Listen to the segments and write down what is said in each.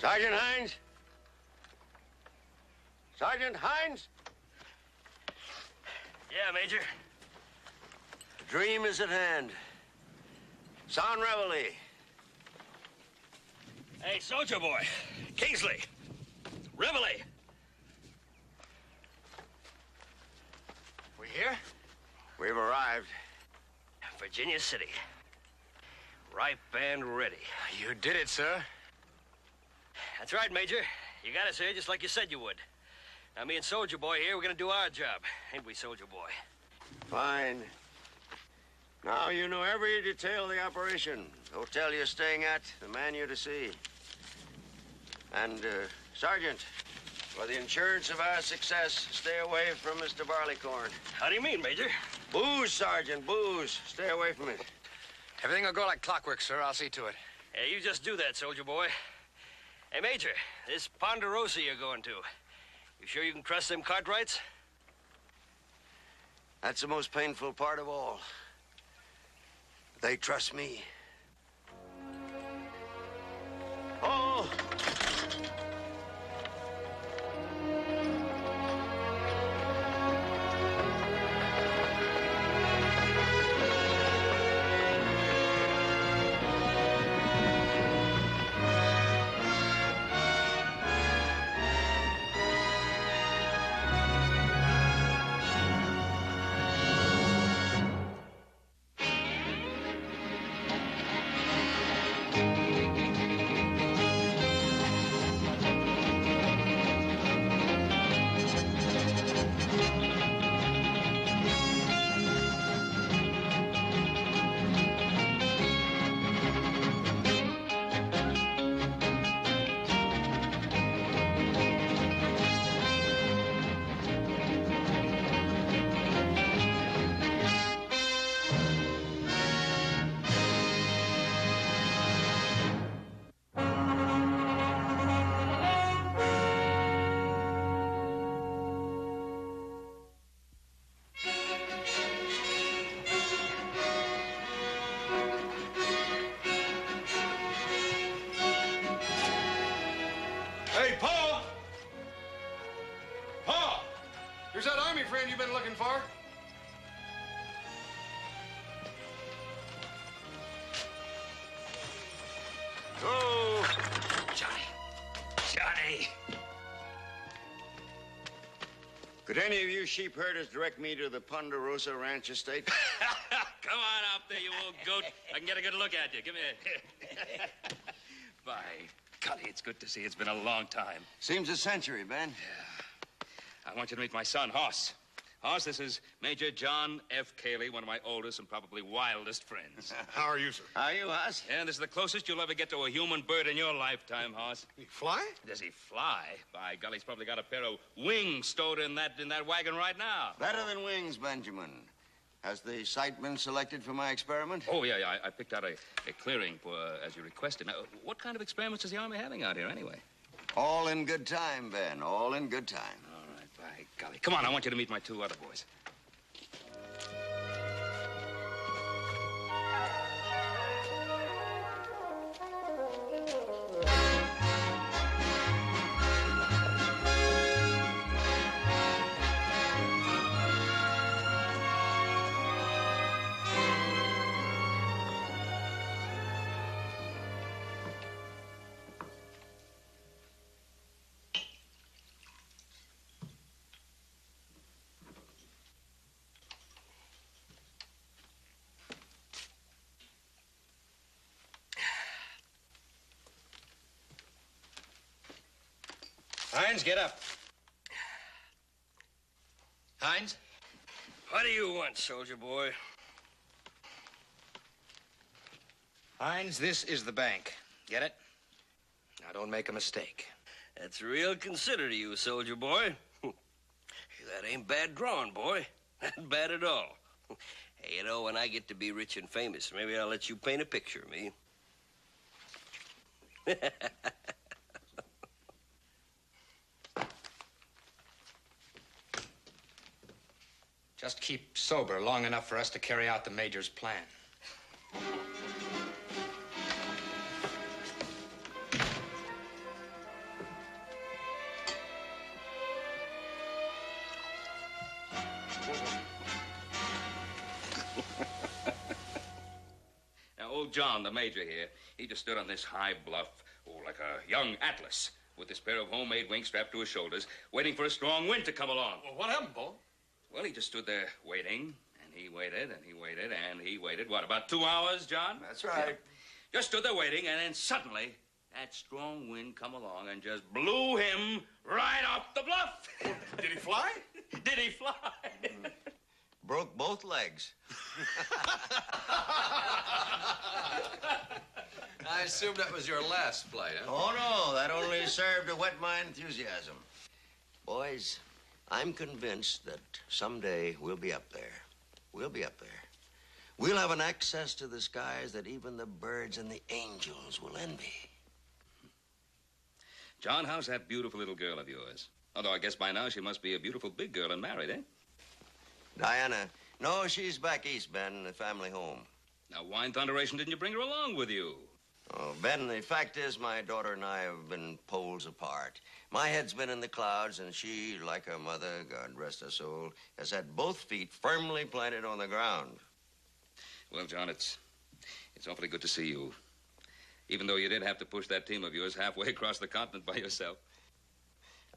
Sergeant Hines? Sergeant Hines? Yeah, Major. The dream is at hand. Sound reveille. Hey, soldier boy. Kingsley. Reveille. We here? We've arrived. Virginia City. Ripe and ready. You did it, sir. That's right, Major. You got us here just like you said you would. Now, me and Soldier Boy here, we're gonna do our job. Ain't we, Soldier Boy? Fine. Now you know every detail of the operation. The hotel you're staying at, the man you're to see. And, Sergeant, for the insurance of our success, stay away from Mr. Barleycorn. How do you mean, Major? Booze, Sergeant, booze. Stay away from it. Everything will go like clockwork, sir. I'll see to it. Yeah, you just do that, Soldier Boy. Hey, Major, this Ponderosa you're going to, you sure you can trust them Cartwrights? That's the most painful part of all. They trust me. Oh! Hey, Paul! Paul! Here's that army friend you've been looking for. Oh! Johnny. Johnny. Could any of you sheep herders direct me to the Ponderosa Ranch estate? Come on out there, you old goat. I can get a good look at you. Come here. By golly, it's good to see you. It's been a long time. Seems a century, Ben. I want you to meet my son, Hoss. Hoss, this is Major John F. Cayley, one of my oldest and probably wildest friends. How are you, sir? How are you, Hoss? And this is the closest you'll ever get to a human bird in your lifetime, Hoss. You fly? Does he fly? By golly, he's probably got a pair of wings stowed in that wagon right now. Better than wings, Benjamin. Has the site been selected for my experiment? Oh, yeah. I picked out a clearing for, as you requested. Now, what kind of experiments is the Army having out here, anyway? All in good time, Ben. All in good time. All right, by golly. Come on, I want you to meet my two other boys. Hines, get up. Hines? What do you want, Soldier Boy? Hines, this is the bank. Get it? Now, don't make a mistake. That's real considerate of you, Soldier Boy. That ain't bad drawing, boy. Not bad at all. Hey, you know, when I get to be rich and famous, maybe I'll let you paint a picture of me. Just keep sober long enough for us to carry out the Major's plan. Old John, the major here, he just stood on this high bluff, like a young Atlas, with this pair of homemade wings strapped to his shoulders, waiting for a strong wind to come along. Well, what happened, Pa? Well, he just stood there waiting, and he waited, and he waited, and he waited. What, about 2 hours, John? That's right. Just stood there waiting, and then suddenly, that strong wind come along and just blew him right off the bluff. Did he fly? Did he fly? Broke both legs. I assume that was your last flight, huh? Oh, no, that only served to whet my enthusiasm. Boys, I'm convinced that someday we'll be up there. We'll be up there. We'll have an access to the skies that even the birds and the angels will envy. John, how's that beautiful little girl of yours? Although I guess by now she must be a beautiful big girl and married, eh? Diana, no, she's back east, Ben, in the family home. Now, why in thunderation didn't you bring her along with you? Oh, Ben, the fact is my daughter and I have been poles apart. My head's been in the clouds, and she, like her mother, God rest her soul, has had both feet firmly planted on the ground. Well, John, it's awfully good to see you. Even though you did have to push that team of yours halfway across the continent by yourself.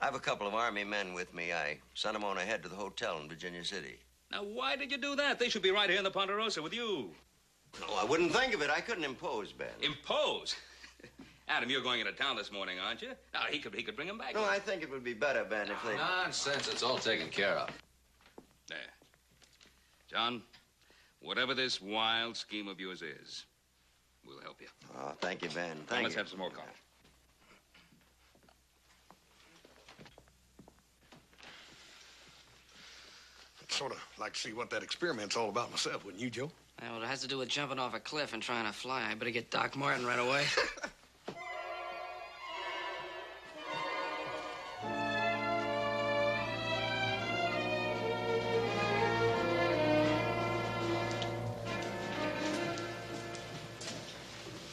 I have a couple of Army men with me. I sent them on ahead to the hotel in Virginia City. Now, why did you do that? They should be right here in the Ponderosa with you. Oh, I wouldn't think of it. I couldn't impose, Ben. Impose? Adam, you're going into town this morning, aren't you? Now, he could bring him back. No, I think it would be better, Ben, if they... Nonsense. It's all taken care of. There. John, whatever this wild scheme of yours is, we'll help you. Oh, thank you, Ben. Now, Thank you. let's have some more coffee. I'd sort of like to see what that experiment's all about myself, wouldn't you, Joe? Well, it has to do with jumping off a cliff and trying to fly. I better get Doc Martin right away.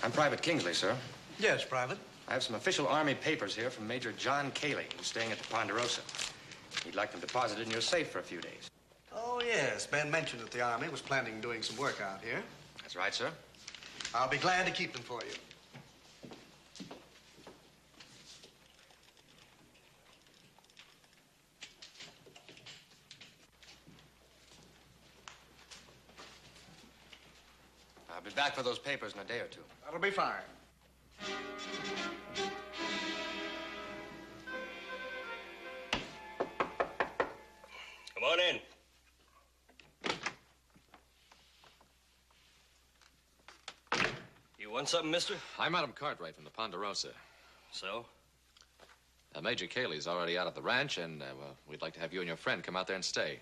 I'm Private Kingsley, sir. Yes, Private. I have some official Army papers here from Major John Cayley, who's staying at the Ponderosa. He'd like them deposited in your safe for a few days. Oh, yes. Ben mentioned that the Army was planning on doing some work out here. That's right, sir. I'll be glad to keep them for you. I'll be back for those papers in a day or two. That'll be fine. Come on in. You want something, mister? I'm Adam Cartwright from the Ponderosa. So? Major Cayley's already out at the ranch, and, well, we'd like to have you and your friend come out there and stay.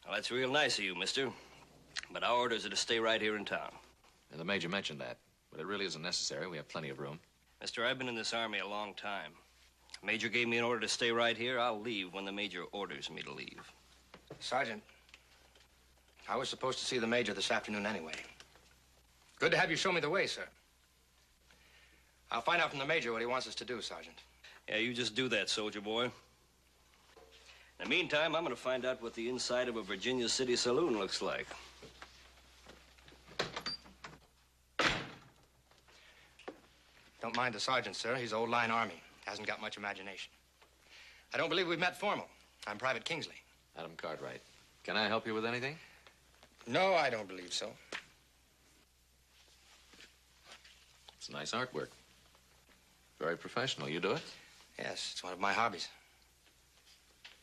Well, that's real nice of you, mister. But our orders are to stay right here in town. And the Major mentioned that, but it really isn't necessary. We have plenty of room. Mister, I've been in this Army a long time. Major gave me an order to stay right here. I'll leave when the Major orders me to leave. Sergeant, I was supposed to see the Major this afternoon anyway. Good to have you show me the way, sir. I'll find out from the Major what he wants us to do, Sergeant. Yeah, you just do that, soldier boy. In the meantime, I'm going to find out what the inside of a Virginia City saloon looks like. Don't mind the sergeant, sir. He's old line Army. Hasn't got much imagination. I don't believe we've met formal. I'm Private Kingsley. Adam Cartwright. Can I help you with anything? No, I don't believe so. It's nice artwork. Very professional. You do it? Yes, it's one of my hobbies.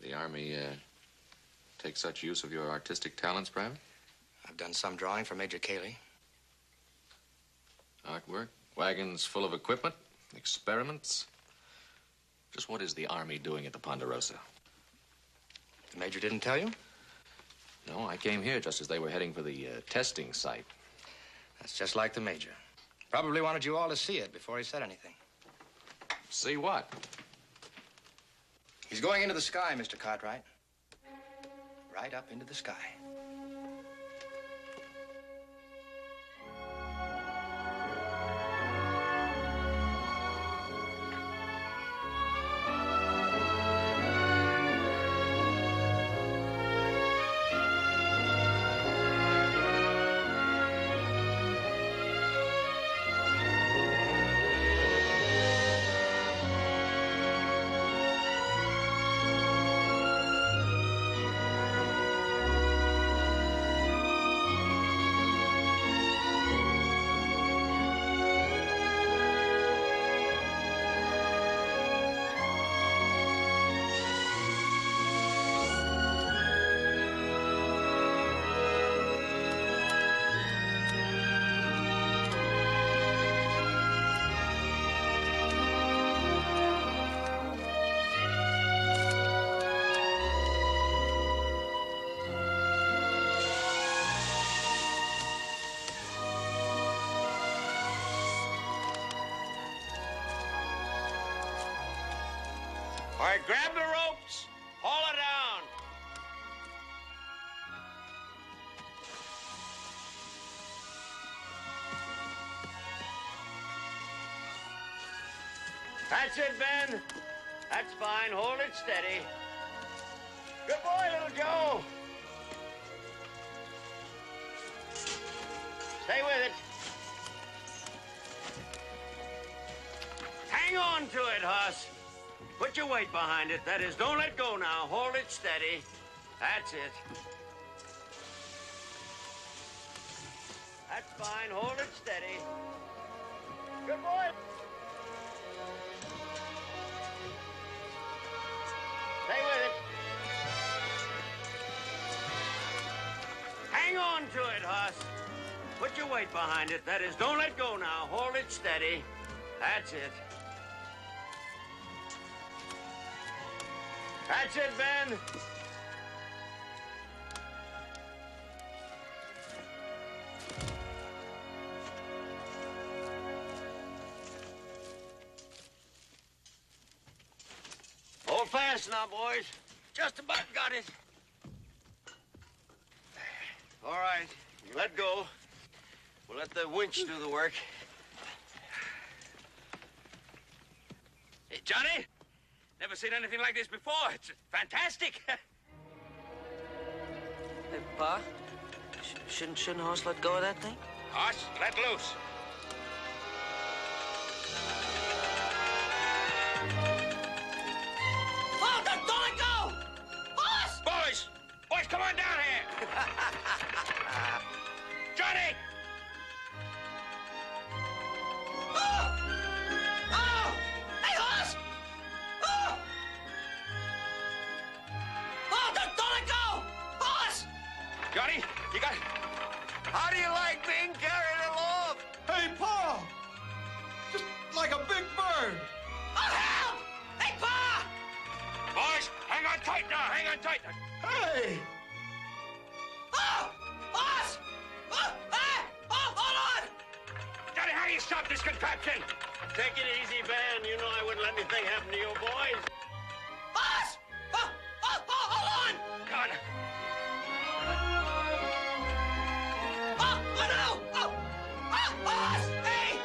The Army, take such use of your artistic talents, Private? I've done some drawing for Major Cayley. Artwork? Wagons full of equipment? Experiments? Just what is the Army doing at the Ponderosa? The Major didn't tell you? No, I came here just as they were heading for the testing site. That's just like the Major. Probably wanted you all to see it before he said anything. See what? He's going into the sky, Mr. Cartwright. Right up into the sky. All right, grab the ropes. Haul it down. That's it, Ben. That's fine. Hold it steady. Good boy, little Joe. Stay with it. Hang on to it, Hoss. Put your weight behind it. That is, don't let go now. Hold it steady. That's it. That's fine. Hold it steady. Good boy. Stay with it. Hang on to it, Hoss. Put your weight behind it. That is, don't let go now. Hold it steady. That's it. That's it, Ben. Hold fast now, boys. Just about got it. All right, you let go. We'll let the winch do the work. Hey, Johnny, never seen anything like this before. It's fantastic. Hey, Pa, shouldn't Hoss let go of that thing? Hoss, let loose. Oh, don't let go! Hoss! Boys, come on down here. Johnny! Oh! Oh! Hey, Hoss! Oh! Oh, don't let go! Hoss! Johnny, you got... How do you like being carried along? Hey, Pa! Just like a big bird. Oh, help! Hey, Pa! Boys, hang on tight now. Hang on tight. Hey! Oh! Hoss! Oh! Hey! Oh, hold on! Johnny, how do you stop this contraption? Take it easy, Ben. You know I wouldn't let anything happen to you boys. Hoss! Oh, hold on! Come on. Oh, no! Oh! Oh, Hoss! Hey!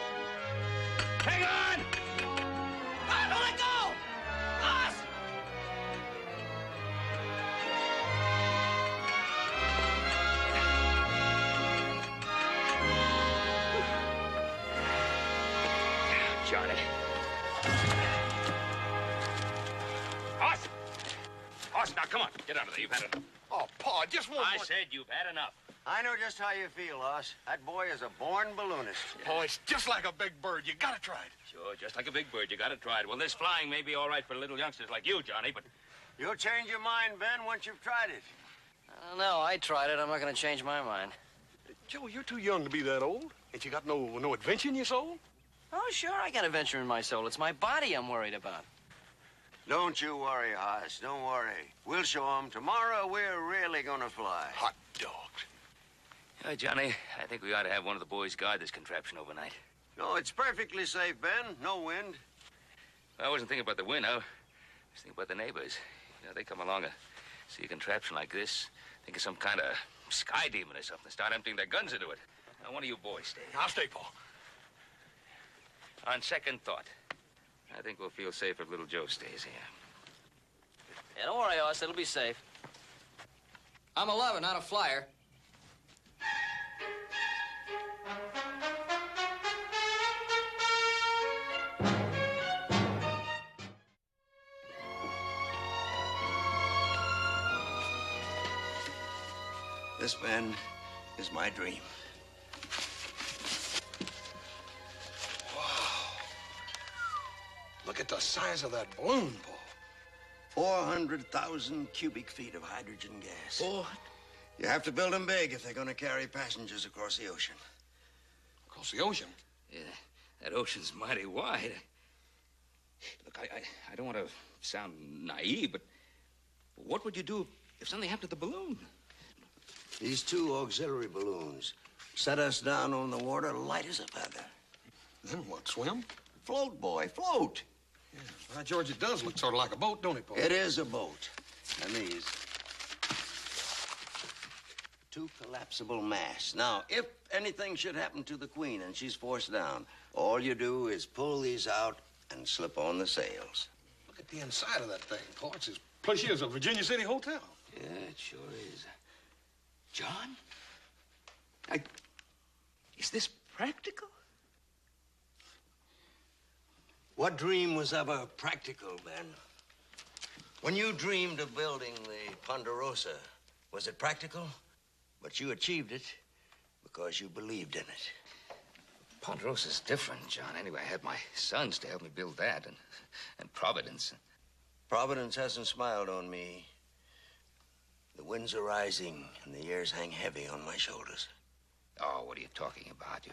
Hang on! Oh, don't let go! Hoss! Johnny. Hoss, now come on. Get out of there. You've had enough. Oh, Pa, just one I more... said you've had enough. I know just how you feel, Hoss. That boy is a born balloonist. Oh, it's just like a big bird. You gotta try it. Sure, just like a big bird. You got to try it. Well, this flying may be all right for little youngsters like you, Johnny, but... You'll change your mind, Ben, once you've tried it. I don't know. I tried it. I'm not going to change my mind. Joe, you're too young to be that old. Ain't you got no adventure in your soul? Oh, sure. I got adventure in my soul. It's my body I'm worried about. Don't you worry, Hoss. Don't worry. We'll show 'em. Tomorrow, we're really gonna fly. Hot dogs. Johnny, I think we ought to have one of the boys guard this contraption overnight. No, it's perfectly safe, Ben. No wind. I wasn't thinking about the wind. I was thinking about the neighbors. You know, they come along and see a contraption like this, think of some kind of sky demon or something, start emptying their guns into it. Now, one of you boys stay. I'll stay, Pa. On second thought, I think we'll feel safe if little Joe stays here. Yeah, don't worry, Hoss. It'll be safe. I'm a lover, not a flyer. This, Ben, is my dream. Look at the size of that balloon, Pa. 400,000 cubic feet of hydrogen gas. What? You have to build them big if they're going to carry passengers across the ocean. Across the ocean? Yeah, that ocean's mighty wide. Look, I don't want to sound naive, but what would you do if something happened to the balloon? These two auxiliary balloons set us down on the water light as a feather. Then what, swim? Float, boy, float. By George, it does look sort of like a boat, don't it, Paul? It is a boat. And these. Two collapsible masts. Now, if anything should happen to the Queen and she's forced down, all you do is pull these out and slip on the sails. Look at the inside of that thing, Paul. It's as plushy as a Virginia City hotel. Yeah, it sure is. John? Is this practical? What dream was ever practical, Ben? When you dreamed of building the Ponderosa, was it practical? But you achieved it because you believed in it. Ponderosa's different, John. Anyway, I had my sons to help me build that, and Providence. Providence hasn't smiled on me. The winds are rising, and the years hang heavy on my shoulders. Oh, what are you talking about?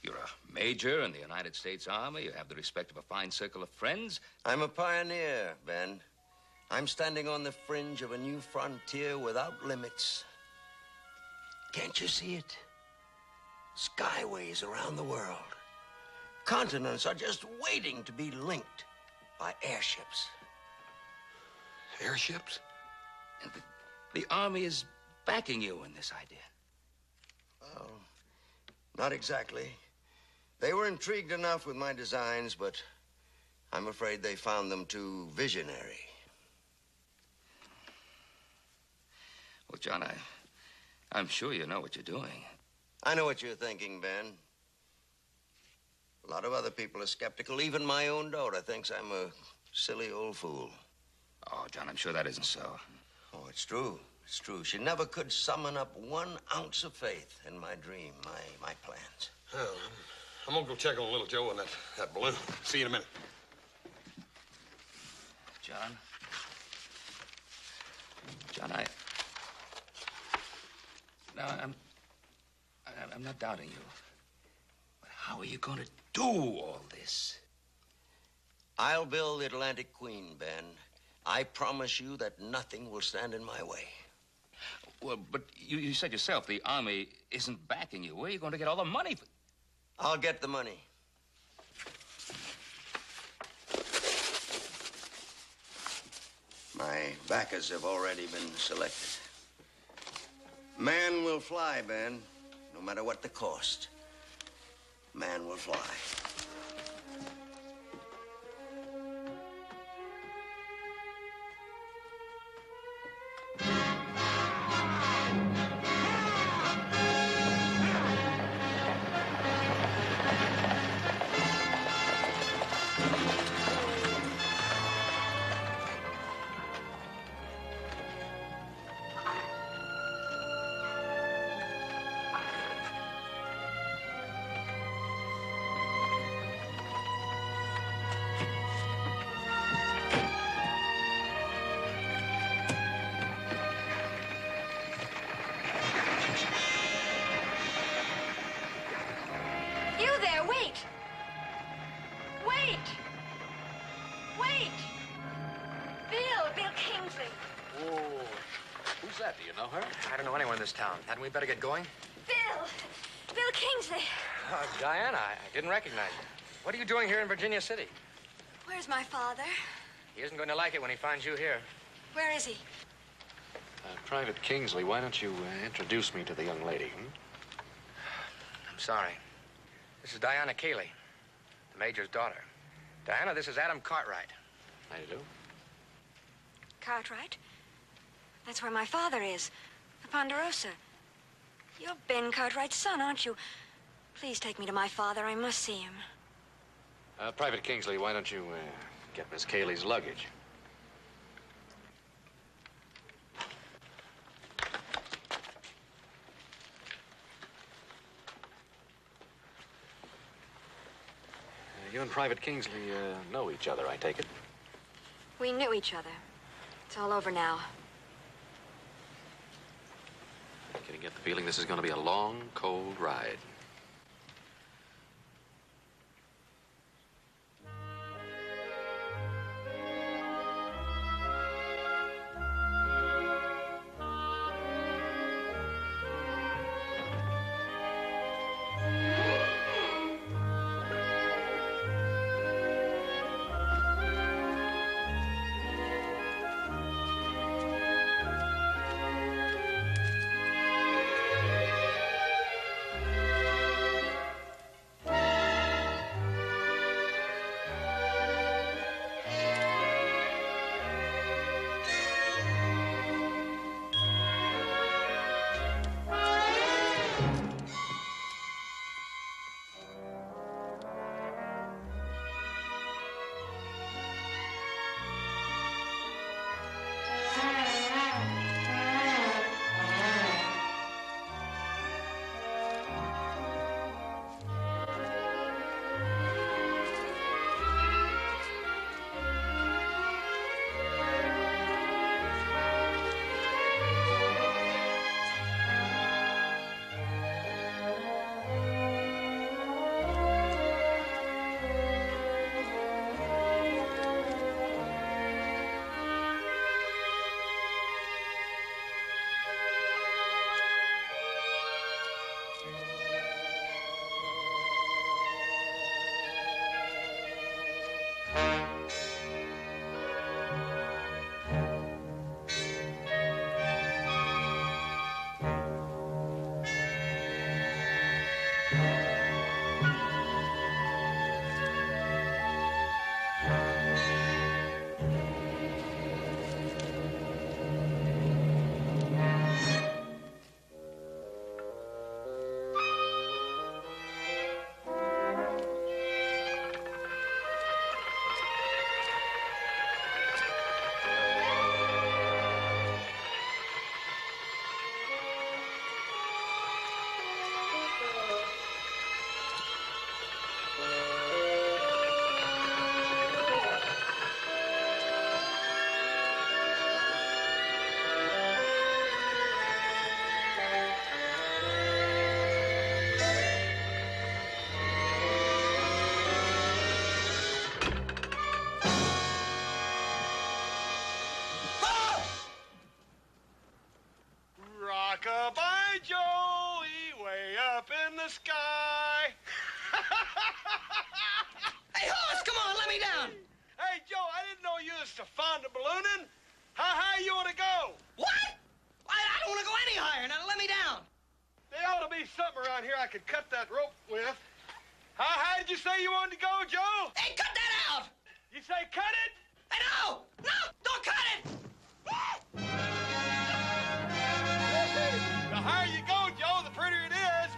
You're a major in the United States Army. You have the respect of a fine circle of friends. I'm a pioneer, Ben. I'm standing on the fringe of a new frontier without limits. Can't you see it? Skyways around the world. Continents are just waiting to be linked by airships. Airships? And the Army is backing you in this idea. Well, not exactly. They were intrigued enough with my designs, but I'm afraid they found them too visionary. Well, John, I'm sure you know what you're doing. I know what you're thinking, Ben. A lot of other people are skeptical. Even my own daughter thinks I'm a silly old fool. Oh, John, I'm sure that isn't so. Oh, it's true. It's true. She never could summon up 1 ounce of faith in my dream, my plans. Well, I'm gonna go check on little Joe and that balloon. See you in a minute. John, I'm not doubting you. But how are you going to do all this? I'll build the Atlantic Queen, Ben. I promise you that nothing will stand in my way. Well, but you said yourself the Army isn't backing you. Where are you going to get all the money? I'll get the money. My backers have already been selected. Man will fly, Ben, no matter what the cost. Man will fly. Do you know her? I don't know anyone in this town. Hadn't we better get going? Bill Kingsley. Oh, Diana, I didn't recognize you. What are you doing here in Virginia City? Where's my father? He isn't going to like it when he finds you here. Where is he? Private Kingsley, why don't you introduce me to the young lady? I'm sorry. This is Diana Cayley, the Major's daughter. Diana, this is Adam Cartwright. How do you do? Cartwright? That's where my father is, the Ponderosa. You're Ben Cartwright's son, aren't you? Please take me to my father. I must see him. Private Kingsley, why don't you get Miss Cayley's luggage? You and Private Kingsley know each other, I take it? We knew each other. It's all over now. Can you get the feeling this is going to be a long, cold ride? Rock-a-bye, Joey, way up in the sky. Hey, horse, come on, let me down. Hey, Joe, I didn't know you was so fond of ballooning. How high you want to go? What? I don't want to go any higher. Now, let me down. There ought to be something around here I could cut that rope with. How high did you say you wanted to go, Joe? Hey, cut that out. You say cut it? Hey, no, don't cut it. The higher you go, Joe, the prettier it is.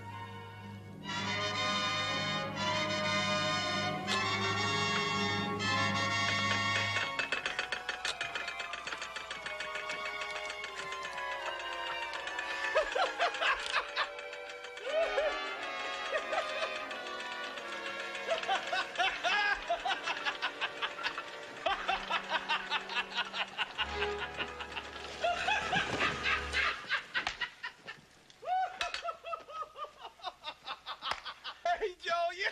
Hey, Joe, you...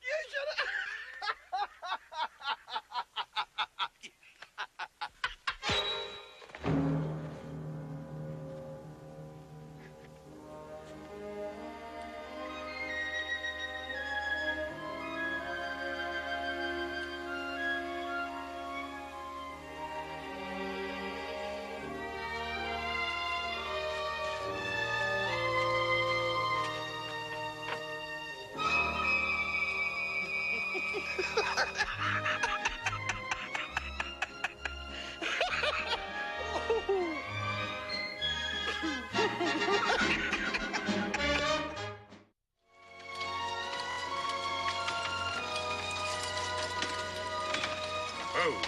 you should have... Oh.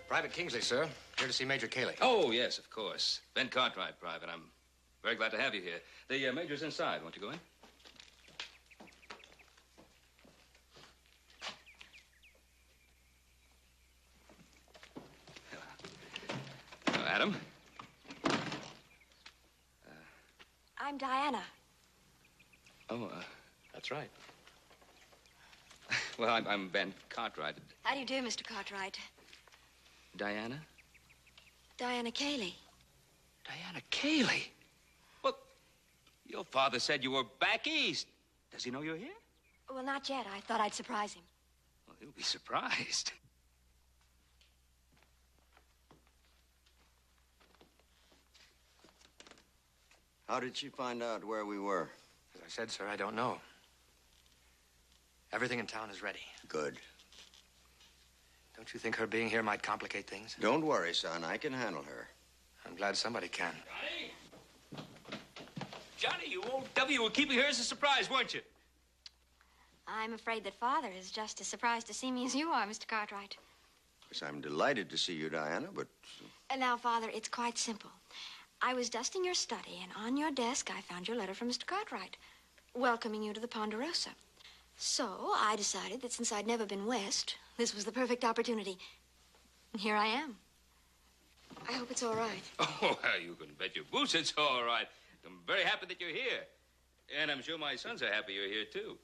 Private Kingsley, sir. Here to see Major Cayley. Oh, yes, of course. Ben Cartwright, Private. I'm very glad to have you here. The Major's inside. Won't you go in? Hello, Adam. I'm Diana. Oh, That's right. well, I'm Ben Cartwright. How do you do, Mr. Cartwright? Diana? Diana Cayley. Diana Cayley? Well, your father said you were back east. Does he know you're here? Well, not yet. I thought I'd surprise him. Well, he'll be surprised. How did she find out where we were? As I said, sir, I don't know. Everything in town is ready. Good. Don't you think her being here might complicate things? Don't worry, son. I can handle her. I'm glad somebody can. Johnny, you old W were keeping her as a surprise, weren't you? I'm afraid that Father is just as surprised to see me as you are, Mr. Cartwright. Of course, I'm delighted to see you, Diana, but... And now, Father, it's quite simple. I was dusting your study, and on your desk, I found your letter from Mr. Cartwright, welcoming you to the Ponderosa. So I decided that since I'd never been west, this was the perfect opportunity. And here I am. I hope it's all right. Oh, well, you can bet your boots it's all right. I'm very happy that you're here. And I'm sure my sons are happy you're here, too.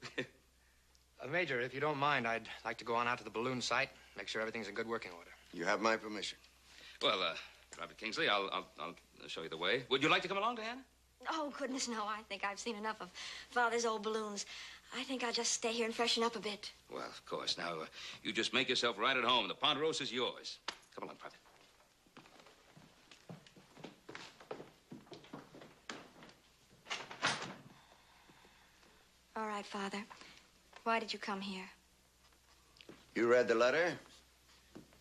Major, if you don't mind, I'd like to go on out to the balloon site, make sure everything's in good working order. You have my permission. Well, Robert Kingsley, I'll show you the way. Would you like to come along, Diana? Oh, goodness, no. I think I've seen enough of Father's old balloons. I think I'll just stay here and freshen up a bit. Well, of course. Now, you just make yourself right at home. The Ponderosa's yours. Come along, Private. All right, Father. Why did you come here? You read the letter?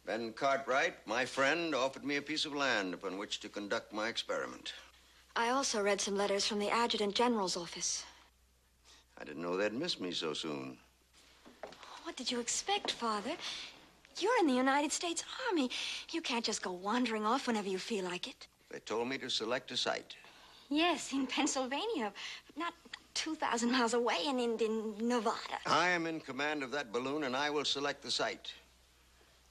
Ben Cartwright, my friend, offered me a piece of land upon which to conduct my experiment. I also read some letters from the Adjutant General's office. I didn't know they'd miss me so soon. What did you expect, Father? You're in the United States Army. You can't just go wandering off whenever you feel like it. They told me to select a site. Yes, in Pennsylvania, but not 2,000 miles away in Nevada. I am in command of that balloon, and I will select the site.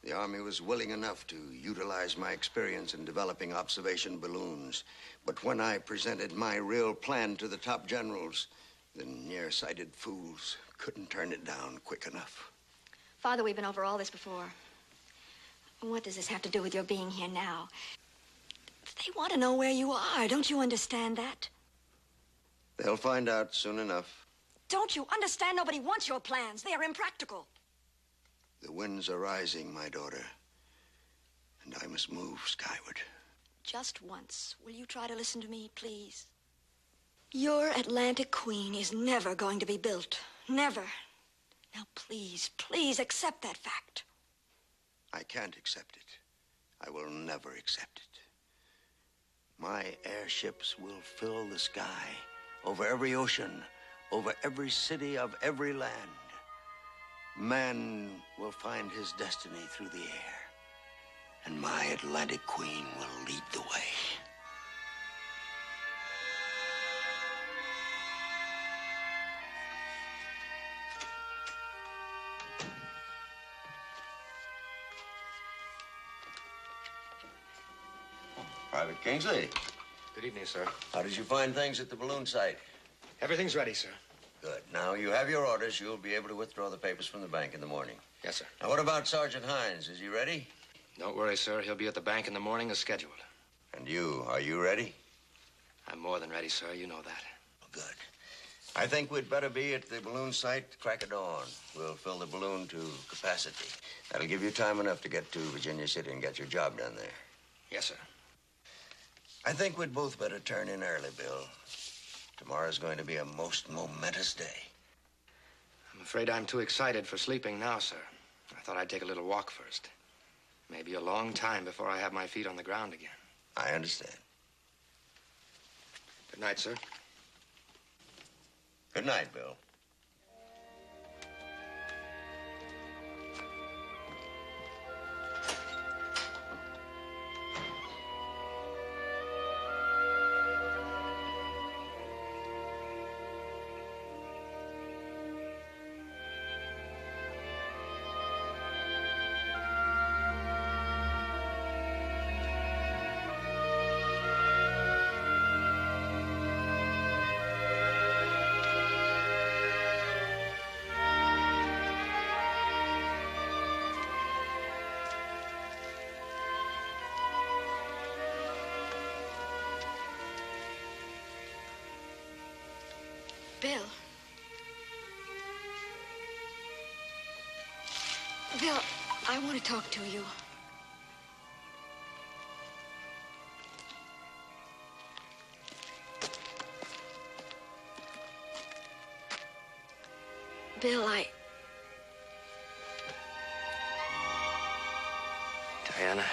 The Army was willing enough to utilize my experience in developing observation balloons. But when I presented my real plan to the top generals, the nearsighted fools couldn't turn it down quick enough. Father, we've been over all this before. What does this have to do with your being here now? They want to know where you are. Don't you understand that? They'll find out soon enough. Don't you understand? Nobody wants your plans. They are impractical. The winds are rising, my daughter, and I must move skyward. Just once, will you try to listen to me, please? Your Atlantic Queen is never going to be built. Never. Now, please, please accept that fact. I can't accept it. I will never accept it. My airships will fill the sky, over every ocean, over every city of every land. Man will find his destiny through the air, and my Atlantic Queen will lead the way. Private Kingsley, Good evening, sir. how did you find things at the balloon site? Everything's ready, sir. Good. Now, you have your orders. You'll be able to withdraw the papers from the bank in the morning. Yes, sir. Now, what about Sergeant Hines? Is he ready? Don't worry, sir. He'll be at the bank in the morning as scheduled. And you, are you ready? I'm more than ready, sir. You know that. Good. I think we'd better be at the balloon site crack of dawn. We'll fill the balloon to capacity. That'll give you time enough to get to Virginia City and get your job done there. Yes, sir. I think we'd both better turn in early, Bill. Tomorrow's going to be a most momentous day. I'm afraid I'm too excited for sleeping now, sir. I thought I'd take a little walk first. Maybe a long time before I have my feet on the ground again. I understand. Good night, sir. Good night, Bill. Bill. Bill, I want to talk to you. Bill, Diana.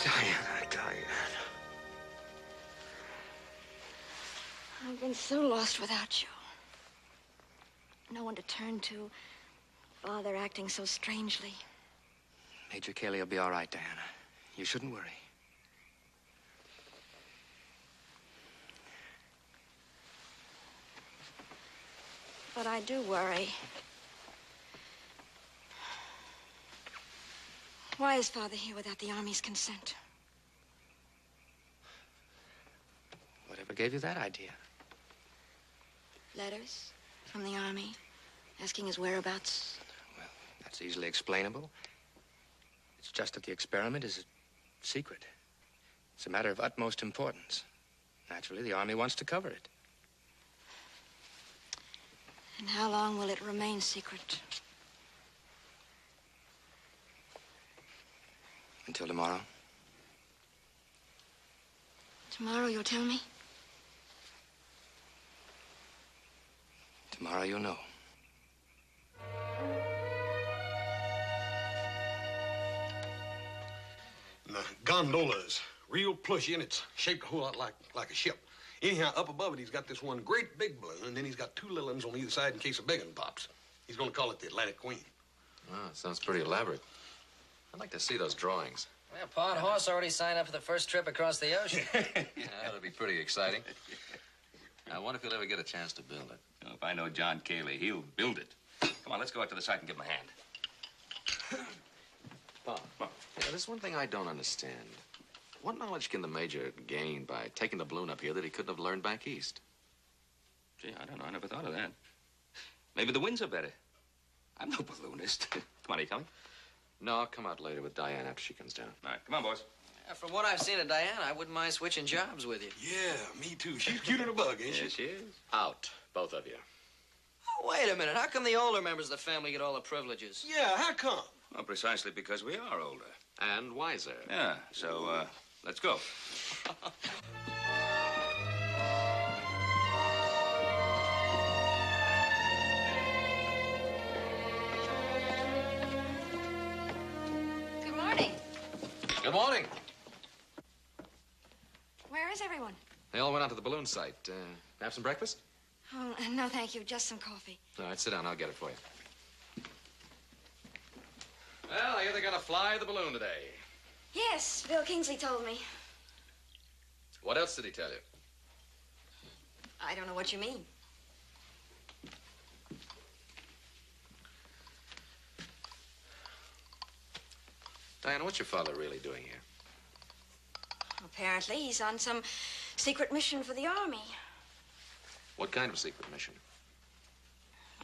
Diana. I've been so lost without you. No one to turn to. Father acting so strangely. Major Cayley will be all right, Diana. You shouldn't worry. But I do worry. Why is Father here without the Army's consent? Whatever gave you that idea? Letters from the Army asking his whereabouts. Well, that's easily explainable. It's just that the experiment is a secret. It's a matter of utmost importance. Naturally, the Army wants to cover it. And how long will it remain secret? Until tomorrow. Tomorrow you'll tell me? Tomorrow you'll know. And the gondola's real plushy, and it's shaped a whole lot like a ship. Anyhow, up above it, he's got this one great big balloon, and then he's got two little ones on either side in case a big one pops. He's going to call it the Atlantic Queen. Oh, it sounds pretty elaborate. I'd like to see those drawings. Well, Pa and Hoss already signed up for the first trip across the ocean. Yeah, that'll be pretty exciting. I wonder if you'll ever get a chance to build it. Oh, if I know John Cayley, he'll build it. Come on, let's go out to the site and give him a hand. Pa, yeah, there's one thing I don't understand. What knowledge can the Major gain by taking the balloon up here that he couldn't have learned back east? Gee, I don't know. I never thought of that. Maybe the winds are better. I'm no balloonist. Come on, are you coming? No, I'll come out later with Diane after she comes down. All right, come on, boys. From what I've seen of Diana, I wouldn't mind switching jobs with you. Yeah, me too. She's cuter than a bug, ain't she? Yes, she is. Out, both of you. Oh, wait a minute. How come the older members of the family get all the privileges? Yeah, how come? Well, precisely because we are older. And wiser. Yeah, so, let's go. Good morning. Good morning. Where is everyone? They all went out to the balloon site. Have some breakfast? Oh, no, thank you. Just some coffee. All right, sit down. I'll get it for you. Well, I hear they're going to fly the balloon today. Yes, Bill Kingsley told me. What else did he tell you? I don't know what you mean. Diana, what's your father really doing here? Apparently, he's on some secret mission for the Army. What kind of secret mission?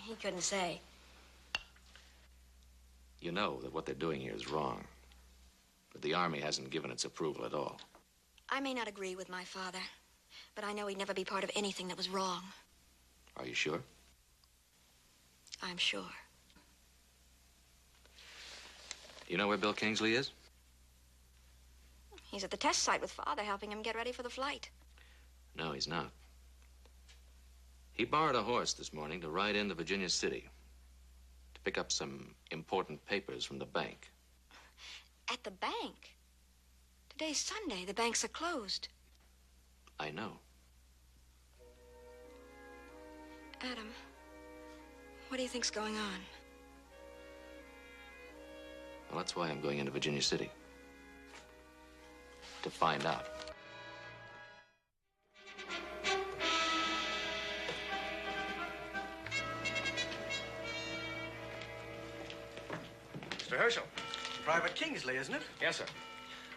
He couldn't say. You know that what they're doing here is wrong. But the Army hasn't given its approval at all. I may not agree with my father, but I know he'd never be part of anything that was wrong. Are you sure? I'm sure. You know where Bill Kingsley is? He's at the test site with Father, helping him get ready for the flight. No, he's not. He borrowed a horse this morning to ride into Virginia City to pick up some important papers from the bank. At the bank? Today's Sunday. The banks are closed. I know. Adam, what do you think's going on? Well, that's why I'm going into Virginia City. To find out. Mr. Herschel. Private Kingsley, isn't it? Yes, sir.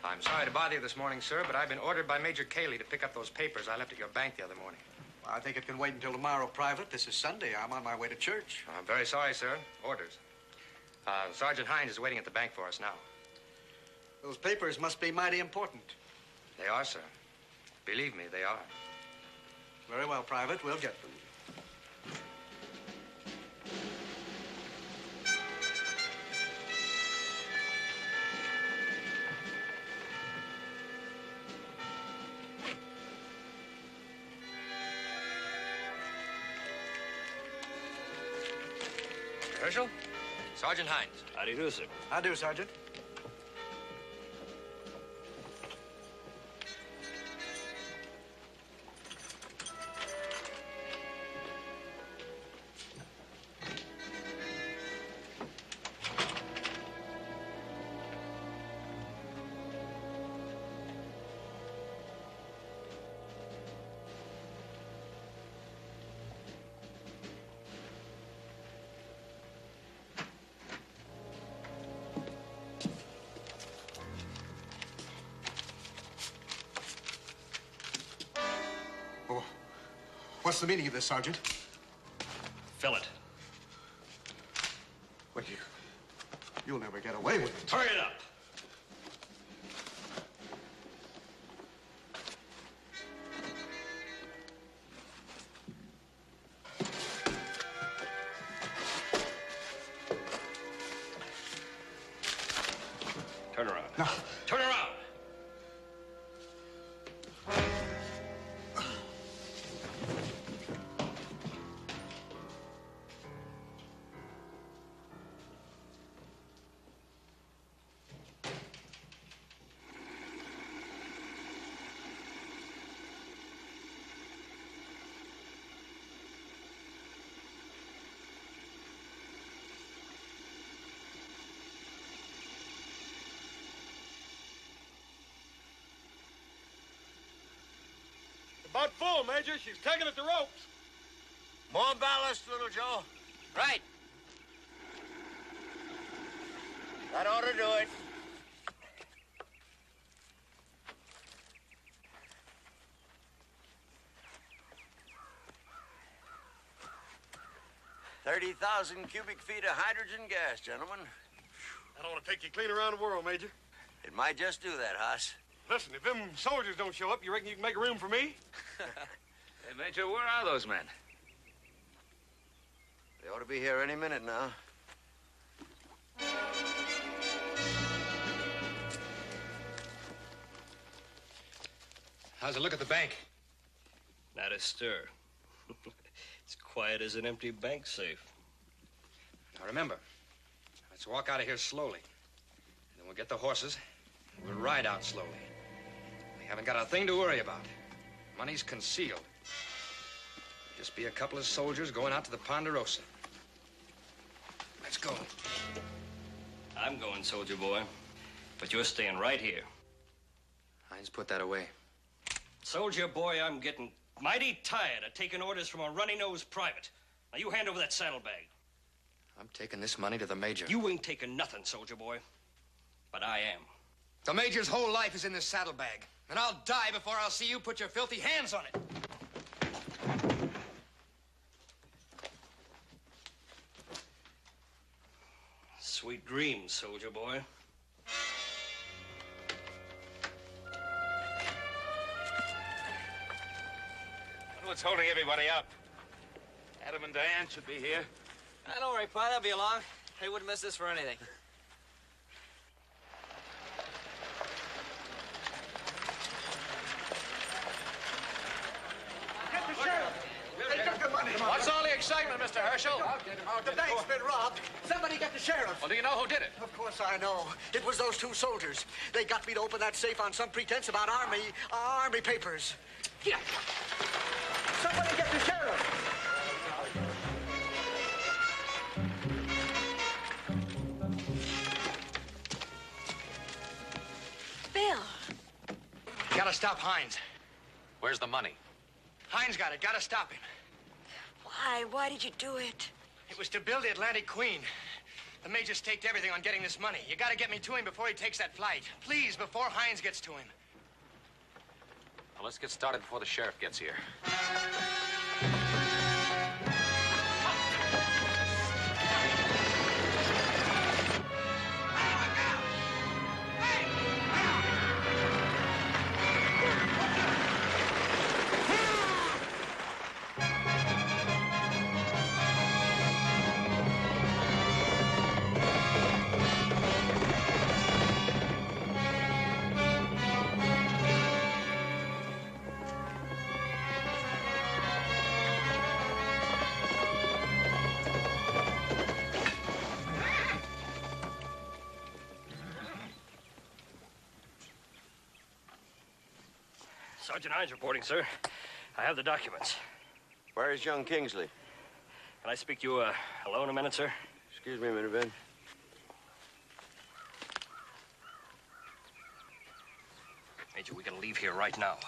I'm sorry to bother you this morning, sir, but I've been ordered by Major Cayley to pick up those papers I left at your bank the other morning. I think it can wait until tomorrow, Private. This is Sunday. I'm on my way to church. I'm very sorry, sir. Orders. Sergeant Hines is waiting at the bank for us now. Those papers must be mighty important. They are, sir. Believe me, they are. Very well, Private. We'll get them. Herschel? Sergeant Hines. How do you do, sir? I do, Sergeant. What's the meaning of this, Sergeant? Fill it. Well, you'll never get away with it. Hurry it up. About full, Major. She's tugging at the ropes. More ballast, little Joe. Right. That ought to do it. $30,000 cubic feet of hydrogen gas, gentlemen. That ought to take you clean around the world, Major. It might just do that, Hoss. Listen, if them soldiers don't show up, you reckon you can make room for me? Hey, Major, where are those men? They ought to be here any minute now. How's it look at the bank? Not a stir. It's quiet as an empty bank safe. Now remember, let's walk out of here slowly. Then we'll get the horses, and we'll ride out slowly. We haven't got a thing to worry about. Money's concealed. Just be a couple of soldiers going out to the Ponderosa. Let's go. I'm going, soldier boy. But you're staying right here. Hines, put that away. Soldier boy, I'm getting mighty tired of taking orders from a runny-nosed private. Now, you hand over that saddlebag. I'm taking this money to the Major. You ain't taking nothing, soldier boy. But I am. The Major's whole life is in this saddlebag. And I'll die before I'll see you put your filthy hands on it. Sweet dreams, soldier boy. What's holding everybody up? Adam and Diane should be here. Don't worry, Pa. They'll be along. They wouldn't miss this for anything. Get the sheriff. They took the money. What's all the excitement, Mr. Herschel? The bank's been robbed. Somebody get the sheriff. Well, do you know who did it? Of course I know. It was those two soldiers. They got me to open that safe on some pretense about army papers. Yeah. Somebody get the sheriff. Bill. Gotta stop Hines. Where's the money? Hines got it. Gotta stop him. Why? Why did you do it? It was to build the Atlantic Queen. The Major staked everything on getting this money. You gotta get me to him before he takes that flight. Please, before Hines gets to him. Well, let's get started before the sheriff gets here. Sergeant Hines reporting, sir. I have the documents. Where is young Kingsley? Can I speak to you alone a minute, sir? Excuse me a minute, Ben. Major, we gotta leave here right now.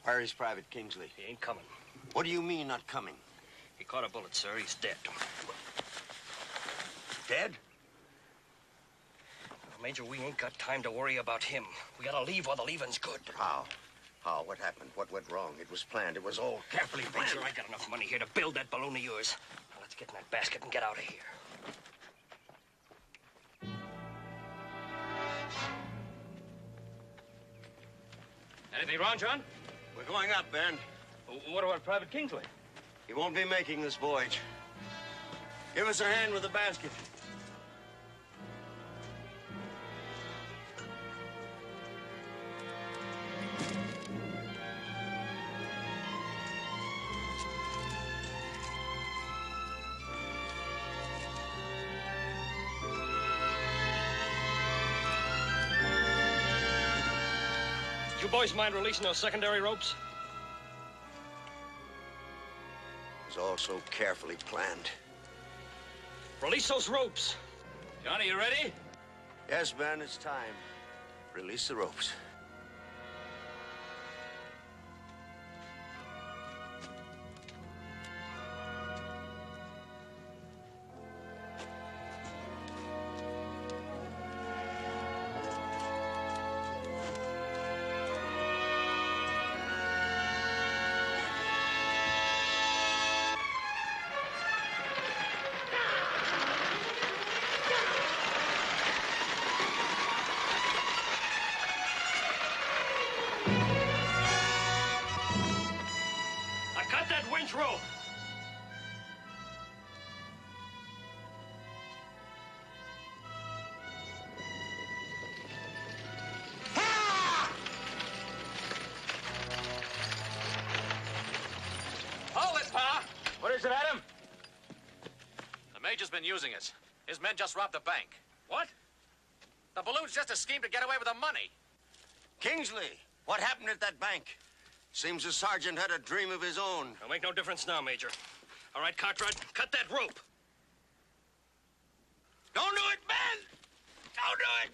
Where is Private Kingsley? He ain't coming. What do you mean, not coming? He caught a bullet, sir. He's dead. Dead? Major, we ain't got time to worry about him. We gotta leave while the leaving's good. How? How? What happened? What went wrong? It was planned. It was all carefully planned. Major, I got enough money here to build that balloon of yours. Now, let's get in that basket and get out of here. Anything wrong, John? We're going up, Ben. What about Private Kingsley? He won't be making this voyage. Give us a hand with the basket. You boys mind releasing those secondary ropes? It was all so carefully planned. Release those ropes. Johnny, you ready? Yes, Ben, it's time. Release the ropes. 2-inch rope. Hold it, Pa! What is it, Adam? The Major's been using us. His men just robbed the bank. What? The balloon's just a scheme to get away with the money. Kingsley, what happened at that bank? Seems the sergeant had a dream of his own. It'll make no difference now, Major. All right, Cartwright, cut that rope. Don't do it, Ben! Don't do it!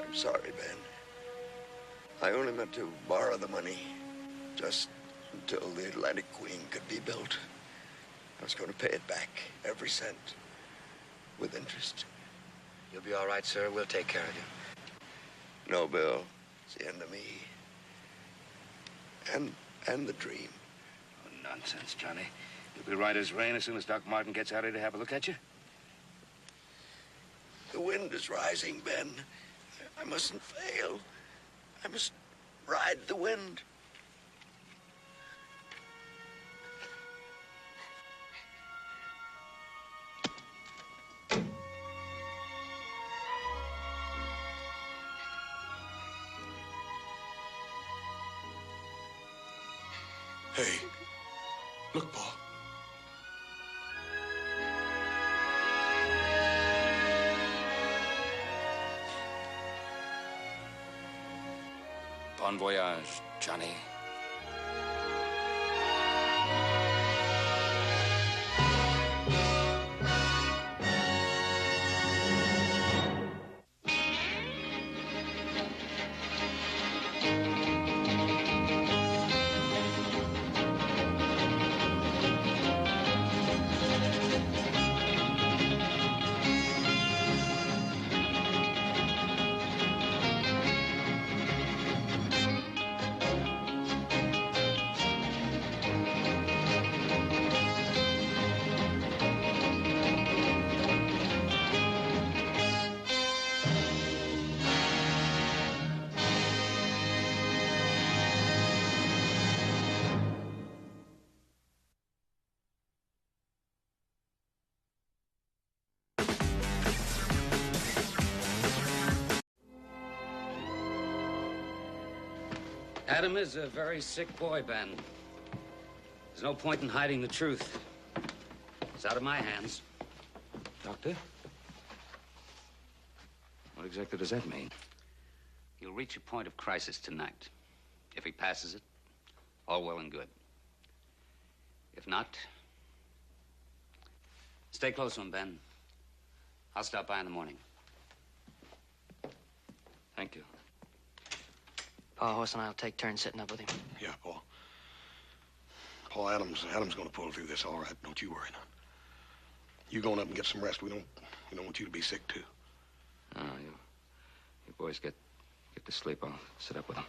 I'm sorry, Ben. I only meant to borrow the money just until the Atlantic Queen could be built. I was going to pay it back, every cent, with interest. You'll be all right, sir. We'll take care of you. No, Bill. It's the end of me. And the dream. Oh, nonsense, Johnny. You'll be right as rain as soon as Doc Martin gets out here to have a look at you. The wind is rising, Ben. I mustn't fail. I must ride the wind. Hey, look, Pa. Bon voyage, Johnny. Adam is a very sick boy, Ben. There's no point in hiding the truth. It's out of my hands. Doctor? What exactly does that mean? He'll reach a point of crisis tonight. If he passes it, all well and good. If not, stay close to him, Ben. I'll stop by in the morning. Thank you. Pa, Horse and I'll take turns sitting up with him. Yeah, Paul. Paul, Adam's going to pull through this all right. Don't you worry none. You going up and get some rest. We don't want you to be sick, too. Oh, you boys get to sleep. I'll sit up with them.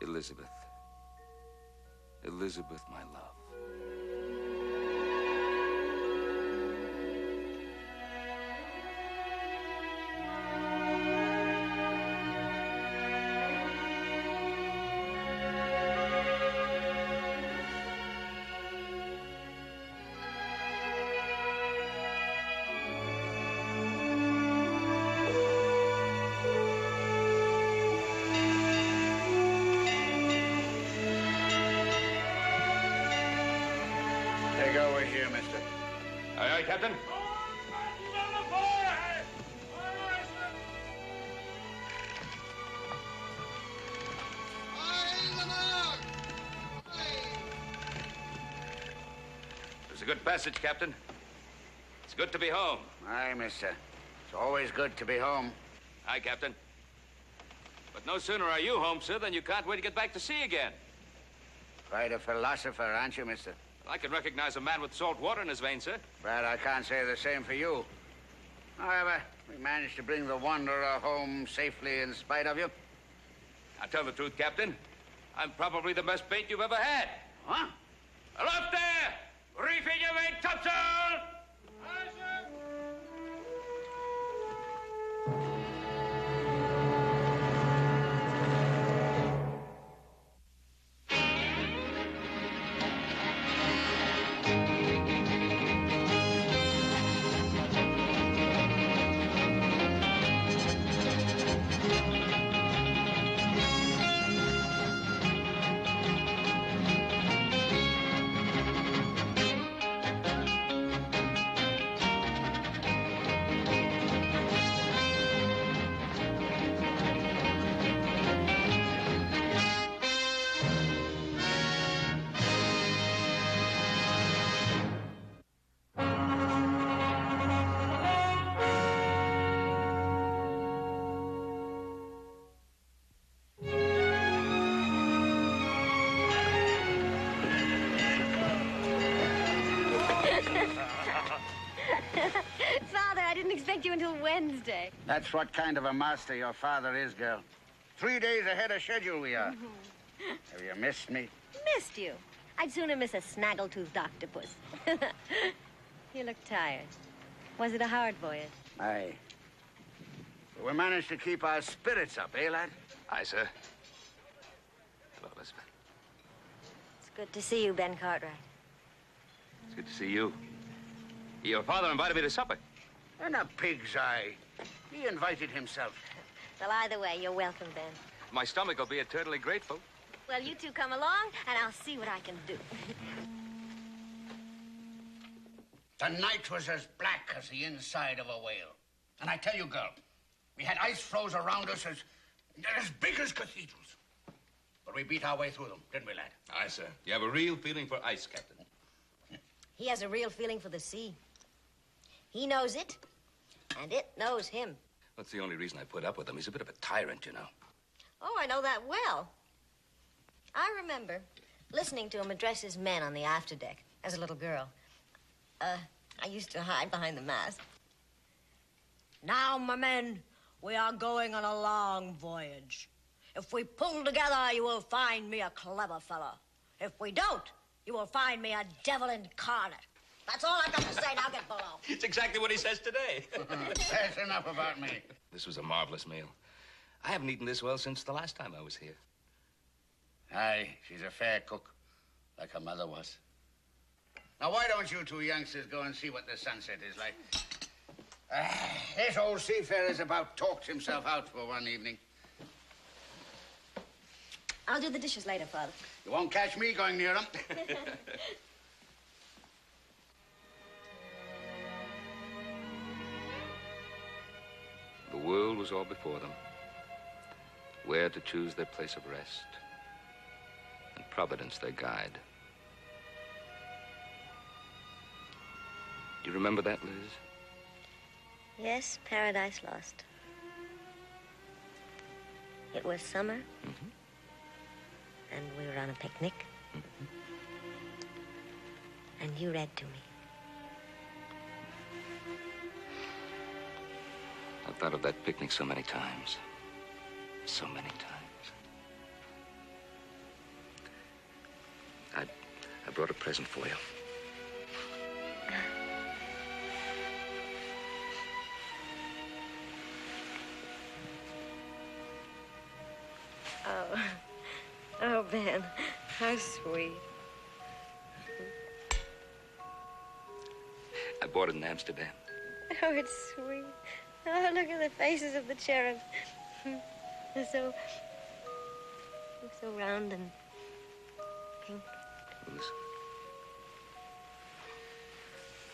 Elizabeth. Elizabeth, my love. Aye, aye, Captain. It's a good passage, Captain. It's good to be home. Aye, mister. It's always good to be home. Aye, Captain. But no sooner are you home, sir, than you can't wait to get back to sea again. Quite a philosopher, aren't you, mister? I can recognize a man with salt water in his veins, sir. But I can't say the same for you. However, we managed to bring the Wanderer home safely in spite of you. Now, tell the truth, Captain. I'm probably the best bait you've ever had. Huh? Aloft there! Reefing your main topsail! Aye, sir. Father, I didn't expect you until Wednesday. That's what kind of a master your father is, girl. 3 days ahead of schedule we are. Have you missed me? Missed you. I'd sooner miss a snaggletooth octopus. You look tired. Was it a hard voyage? Aye. We managed to keep our spirits up, eh, lad? Aye, sir. Hello, Elizabeth. It's good to see you, Ben Cartwright. It's good to see you. Your father invited me to supper. And a pig's eye. He invited himself. Well, either way, you're welcome, Ben. My stomach will be eternally grateful. Well, you two come along, and I'll see what I can do. The night was as black as the inside of a whale. And I tell you, girl, we had ice floes around us as big as cathedrals. But we beat our way through them, didn't we, lad? Aye, sir. You have a real feeling for ice, Captain. He has a real feeling for the sea. He knows it, and it knows him. That's the only reason I put up with him. He's a bit of a tyrant, you know. Oh, I know that well. I remember listening to him address his men on the afterdeck as a little girl. I used to hide behind the mast. Now, my men, we are going on a long voyage. If we pull together, you will find me a clever fellow. If we don't, you will find me a devil incarnate. That's all I've got to say. Now get below. It's exactly what he says today. That's enough about me. This was a marvelous meal. I haven't eaten this well since the last time I was here. Aye, she's a fair cook, like her mother was. Now, why don't you two youngsters go and see what the sunset is like? This old seafarer's about talked himself out for one evening. I'll do the dishes later, Father. You won't catch me going near them. The world was all before them. Where to choose their place of rest. And Providence their guide. Do you remember that, Liz? Yes, Paradise Lost. It was summer, and we were on a picnic, and you read to me. I've thought of that picnic so many times. So many times. I brought a present for you. Oh, Ben, how sweet. I bought it in Amsterdam. Oh, it's sweet. Oh, look at the faces of the cherubs. They're so round and pink. Liz.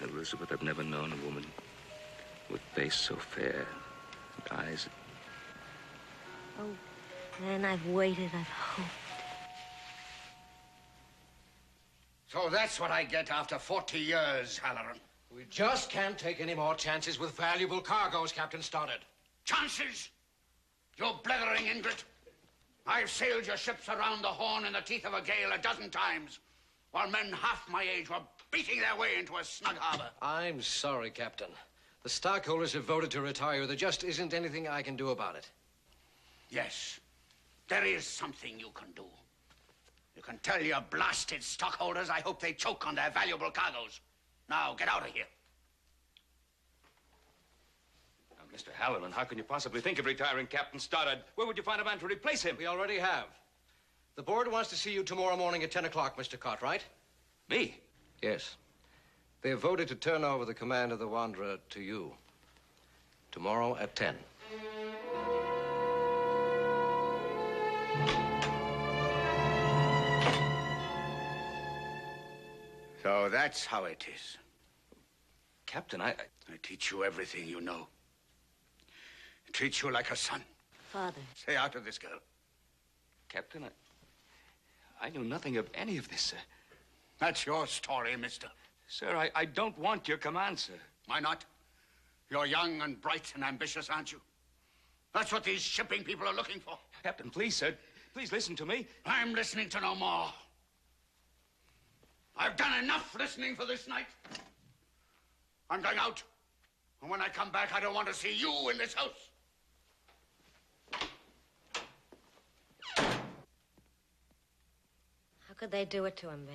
Elizabeth, I've never known a woman with face so fair and eyes. Oh, man, I've waited, I've hoped. So that's what I get after 40 years, Halloran. We just can't take any more chances with valuable cargoes, Captain Stoddard. Chances? You blethering ingrate. I've sailed your ships around the Horn in the teeth of a gale a dozen times, while men half my age were beating their way into a snug harbor. I'm sorry, Captain. The stockholders have voted to retire. There just isn't anything I can do about it. Yes, there is something you can do. You can tell your blasted stockholders I hope they choke on their valuable cargoes. Now, get out of here. Now, Mr. Halloran, how can you possibly think of retiring Captain Stoddard? Where would you find a man to replace him? We already have. The board wants to see you tomorrow morning at 10 o'clock, Mr. Cartwright. Me? Yes. They have voted to turn over the command of the Wanderer to you. Tomorrow at 10. So that's how it is. Captain, I teach you everything you know. I treat you like a son. Father. Stay out of this, girl. Captain, I knew nothing of any of this, sir. That's your story, mister. Sir, I don't want your command, sir. Why not? You're young and bright and ambitious, aren't you? That's what these shipping people are looking for. Captain, please, sir. Please listen to me. I'm listening to no more. I've done enough listening for this night. I'm going out. And when I come back, I don't want to see you in this house. How could they do it to him, Ben?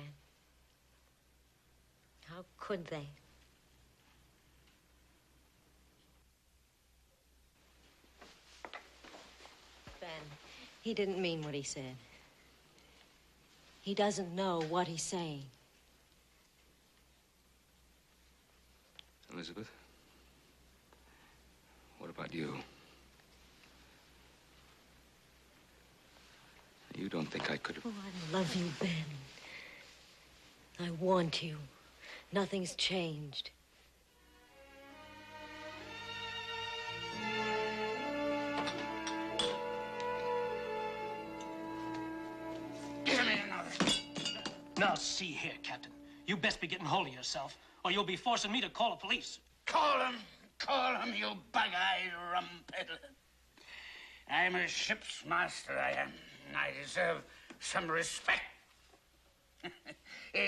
How could they? Ben, he didn't mean what he said. He doesn't know what he's saying. Elizabeth, what about you? You don't think I could have... Oh, I love you, Ben. I want you. Nothing's changed. Give me another. Now, see here, Captain. You best be getting hold of yourself, or you'll be forcing me to call the police. Call him, you bug-eyed rum peddler. I'm a ship's master, I am. I deserve some respect.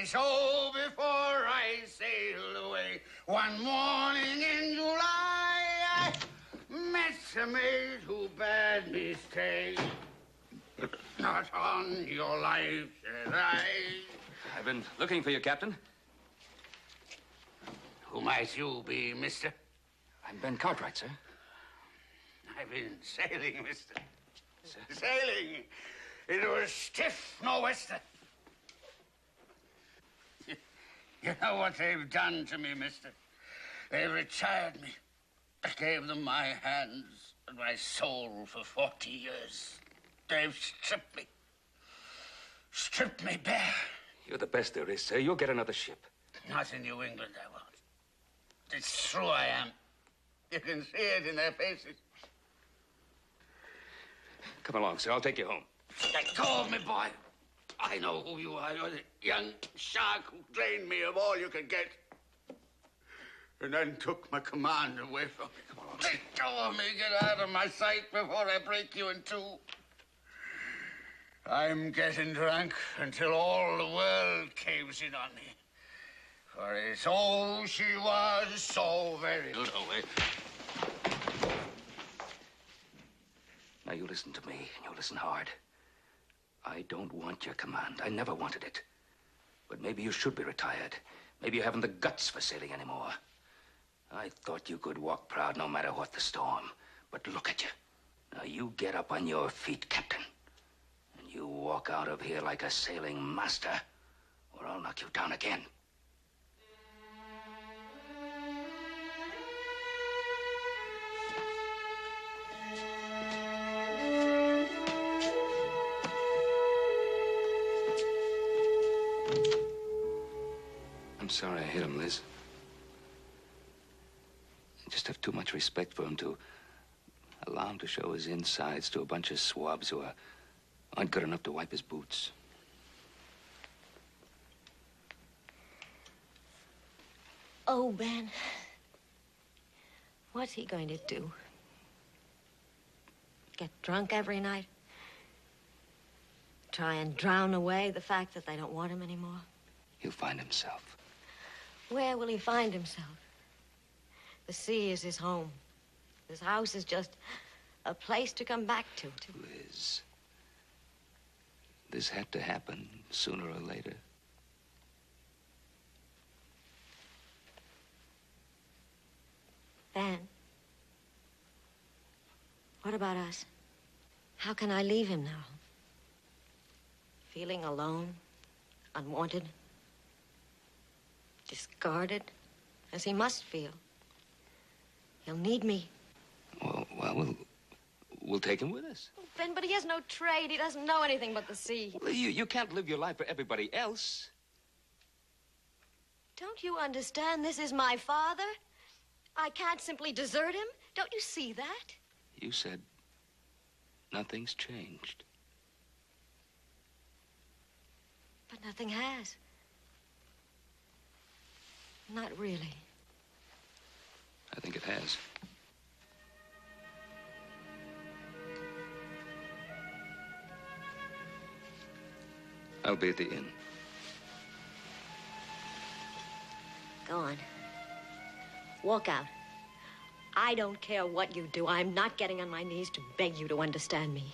So before I sailed away, one morning in July, I met a maid who bade me stay. Not on your life, said I. I've been looking for you, Captain. Who might you be, mister? I'm Ben Cartwright, sir. I've been sailing, mister. Sailing. It was stiff nor'wester. You know what they've done to me, mister? They retired me. I gave them my hands and my soul for 40 years. They've stripped me. Stripped me bare. You're the best there is, sir. You'll get another ship. Not in New England, I won't. It's true I am. You can see it in their faces. Come along, sir. I'll take you home. Let go of me, boy. I know who you are. You're the young shark who drained me of all you could get. And then took my command away from me. Come on. Let go of me. Get out of my sight before I break you in two. I'm getting drunk until all the world caves in on me. For it's oh, she was so very good away. Now, you listen to me, and you listen hard. I don't want your command. I never wanted it. But maybe you should be retired. Maybe you haven't the guts for sailing anymore. I thought you could walk proud no matter what the storm. But look at you. Now, you get up on your feet, Captain. And you walk out of here like a sailing master, or I'll knock you down again. I'm sorry I hit him, Liz. I just have too much respect for him to allow him to show his insides to a bunch of swabs who aren't good enough to wipe his boots. Oh, Ben. What's he going to do? Get drunk every night? Try and drown away the fact that they don't want him anymore? He'll find himself. Where will he find himself? The sea is his home. This house is just a place to come back to. Liz, this had to happen sooner or later. Ben, what about us? How can I leave him now? Feeling alone, unwanted, discarded, as he must feel. He'll need me. Well, we'll take him with us. Oh, Ben, but he has no trade. He doesn't know anything but the sea. Well, you can't live your life for everybody else. Don't you understand? This is my father. I can't simply desert him. Don't you see that? You said nothing's changed. But nothing has. Not really. I think it has. I'll be at the inn. Go on. Walk out. I don't care what you do. I'm not getting on my knees to beg you to understand me.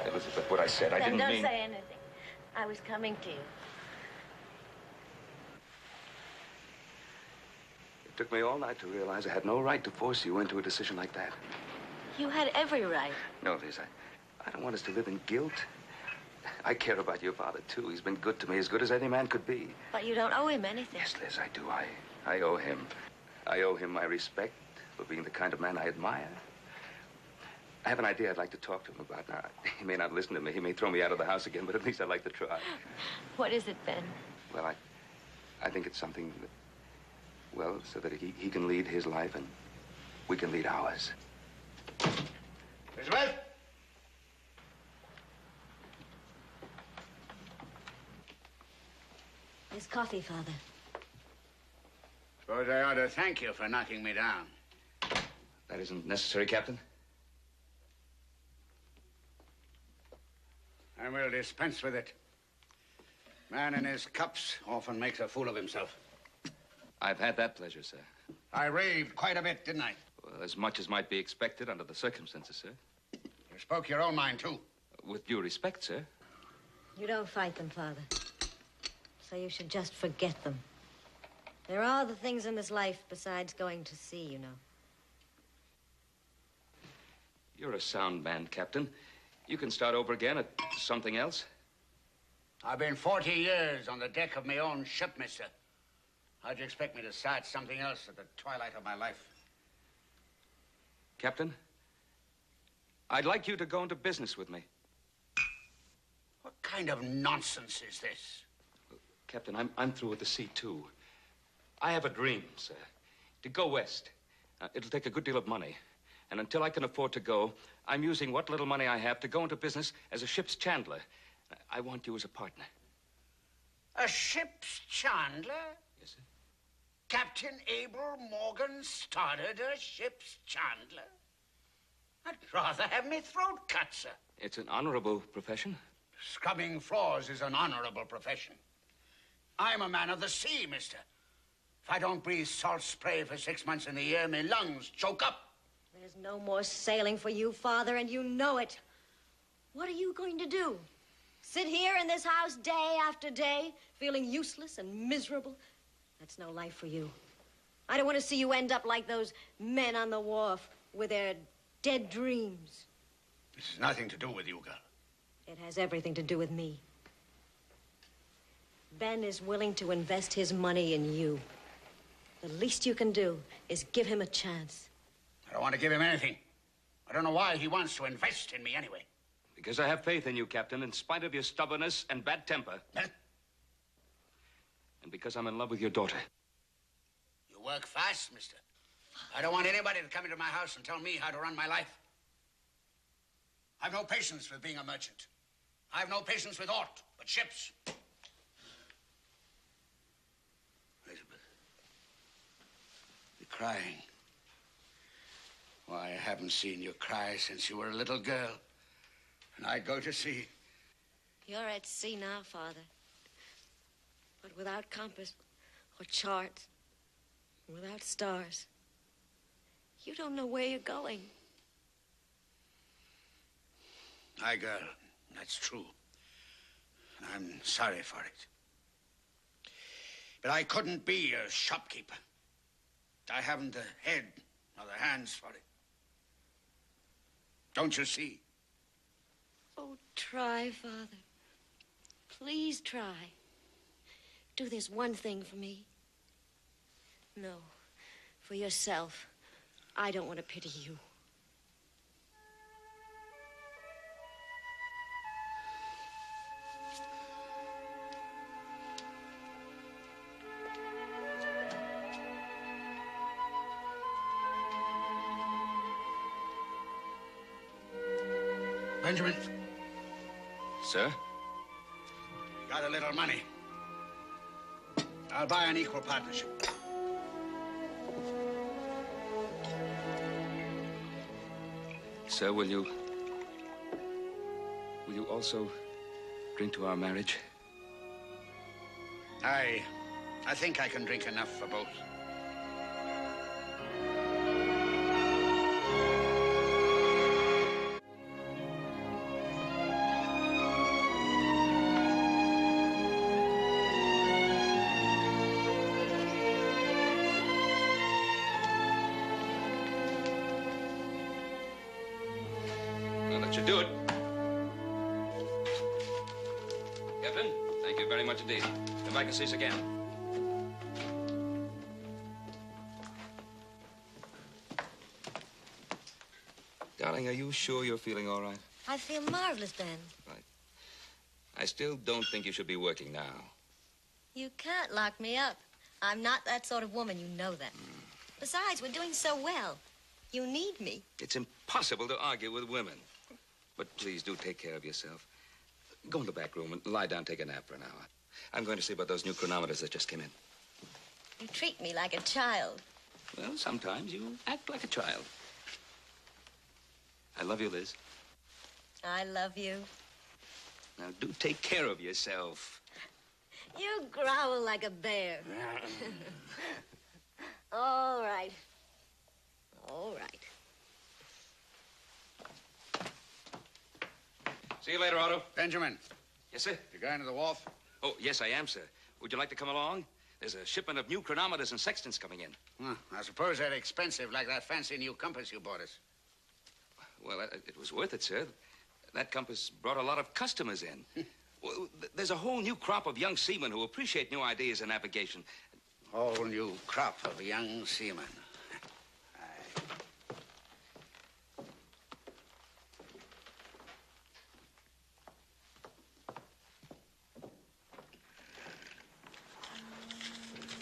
Elizabeth, what I said, I didn't Don't mean... say anything. I was coming to you. It took me all night to realize I had no right to force you into a decision like that. You had every right. No, Liz, I don't want us to live in guilt. I care about your father, too. He's been good to me, as good as any man could be. But you don't owe him anything. Yes, Liz, I do. I owe him. I owe him my respect for being the kind of man I admire. I have an idea I'd like to talk to him about. Now, he may not listen to me. He may throw me out of the house again, but at least I'd like to try. What is it, Ben? Well, I think it's something that, well, so that he can lead his life and we can lead ours. Elizabeth? His coffee, Father. Suppose I ought to thank you for knocking me down. That isn't necessary, Captain. I will dispense with it. Man in his cups often makes a fool of himself. I've had that pleasure, sir. I raved quite a bit, didn't I? Well, as much as might be expected under the circumstances, sir. You spoke your own mind, too. With due respect, sir. You don't fight them, Father. So you should just forget them. There are other things in this life besides going to sea, you know. You're a sound man, Captain. You can start over again at something else. I've been 40 years on the deck of my own ship, mister. How'd you expect me to start something else at the twilight of my life? Captain, I'd like you to go into business with me. What kind of nonsense is this? Captain, I'm through with the sea, too. I have a dream, sir, to go west. It'll take a good deal of money. And until I can afford to go, I'm using what little money I have to go into business as a ship's chandler. I want you as a partner. A ship's chandler? Yes, sir. Captain Abel Morgan started a ship's chandler? I'd rather have me throat cut, sir. It's an honorable profession. Scrubbing floors is an honorable profession. I'm a man of the sea, mister. If I don't breathe salt spray for 6 months in the year, my lungs choke up. There's no more sailing for you, Father, and you know it. What are you going to do? Sit here in this house day after day, feeling useless and miserable? That's no life for you. I don't want to see you end up like those men on the wharf with their dead dreams. This has nothing to do with you, girl. It has everything to do with me. Ben is willing to invest his money in you. The least you can do is give him a chance. I don't want to give him anything. I don't know why he wants to invest in me anyway. Because I have faith in you, Captain, in spite of your stubbornness and bad temper. Huh? And because I'm in love with your daughter. You work fast, mister. I don't want anybody to come into my house and tell me how to run my life. I've no patience with being a merchant. I've no patience with aught but ships. Elizabeth, you're crying. Why, I haven't seen you cry since you were a little girl. And I go to sea. You're at sea now, Father. But without compass or charts, without stars, you don't know where you're going. Aye, girl, that's true. And I'm sorry for it. But I couldn't be a shopkeeper. I haven't the head or the hands for it. Don't you see? Oh, try, Father. Please try. Do this one thing for me. No, for yourself. I don't want to pity you. Benjamin, Sir? got a little money. I'll buy an equal partnership. Sir, will you also drink to our marriage? I think I can drink enough for both. I'll let you do it. Captain, thank you very much indeed. Come back and see us again. Darling, are you sure you're feeling all right? I feel marvelous, Ben. Right. I still don't think you should be working now. You can't lock me up. I'm not that sort of woman. You know that. Besides, we're doing so well. You need me. It's impossible to argue with women. But please do take care of yourself. Go in the back room and lie down and take a nap for an hour. I'm going to see about those new chronometers that just came in. You treat me like a child. Well, sometimes you act like a child. I love you, Liz. I love you. Now, do take care of yourself. You growl like a bear. All right. All right. See you later, Otto. Benjamin. Yes, sir? You going to the wharf? Oh, yes, I am, sir. Would you like to come along? There's a shipment of new chronometers and sextants coming in. I suppose they're expensive, like that fancy new compass you bought us. Well, it was worth it, sir. That compass brought a lot of customers in. Well, there's a whole new crop of young seamen who appreciate new ideas in navigation. Whole new crop of young seamen.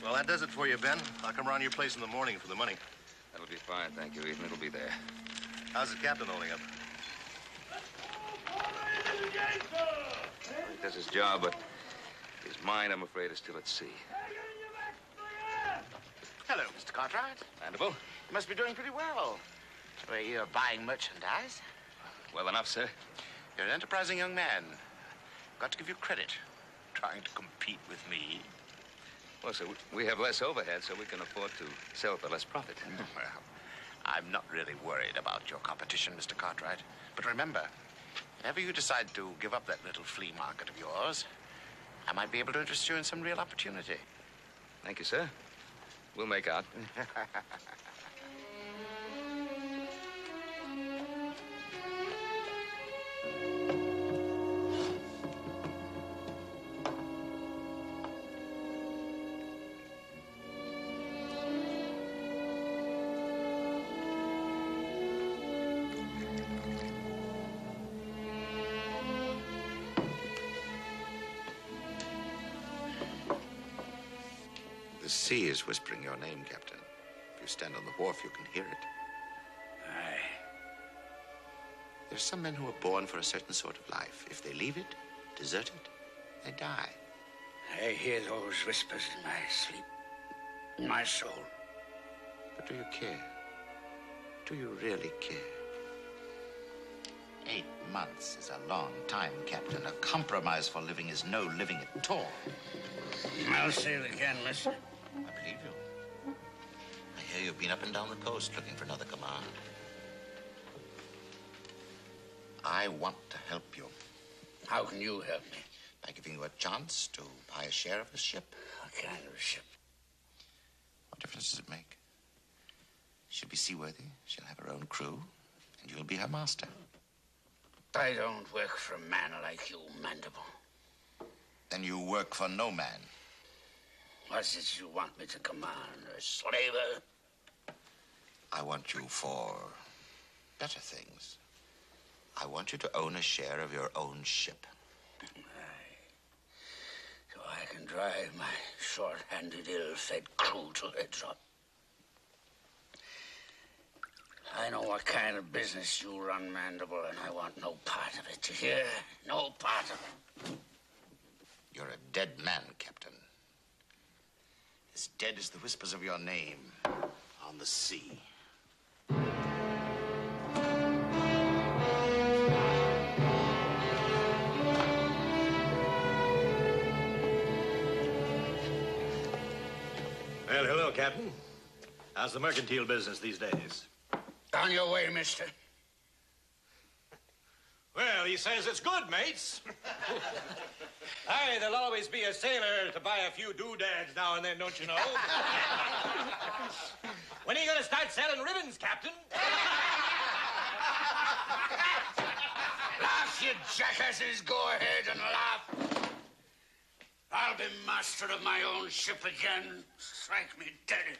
Well, that does it for you, Ben. I'll come around to your place in the morning for the money. That'll be fine, thank you, Ethan. It'll be there. How's the captain holding up? He does his job, but his mind, I'm afraid, is still at sea. Hello, Mr. Cartwright. Mandible? You must be doing pretty well. Were you buying merchandise? Well enough, sir. You're an enterprising young man. Got to give you credit. Trying to compete with me. Well, sir, we have less overhead, so we can afford to sell for less profit. Well, I'm not really worried about your competition, Mr. Cartwright. But remember, If ever you decide to give up that little flea market of yours, I might be able to interest you in some real opportunity. Thank you, sir. We'll make out. The sea is whispering your name, Captain. If you stand on the wharf, you can hear it. Aye. There's some men who are born for a certain sort of life. If they leave it, desert it, they die. I hear those whispers in my sleep, in my soul. But do you care? Do you really care? 8 months is a long time, Captain. A compromise for living is no living at all. I'll say it again, mister. I believe you. I hear you've been up and down the coast looking for another command. I want to help you. How can you help me? By giving you a chance to buy a share of a ship. What kind of a ship? What difference does it make? She'll be seaworthy, she'll have her own crew, and you'll be her master. I don't work for a man like you, Mandible. Then you work for no man. What's it you want me to command? A slaver? I want you for better things. I want you to own a share of your own ship. Aye. So I can drive my short-handed, ill-fed crew to their drop. I know what kind of business you run, Mandible, and I want no part of it. You hear? No part of it. You're a dead man, Captain. As dead as the whispers of your name on the sea. Well, hello, Captain. How's the mercantile business these days? On your way, mister. Well, he says it's good, mates. Aye, there'll always be a sailor to buy a few doodads now and then, don't you know? When are you going to start selling ribbons, Captain? Laugh, you jackasses. Go ahead and laugh. I'll be master of my own ship again. Strike me dead.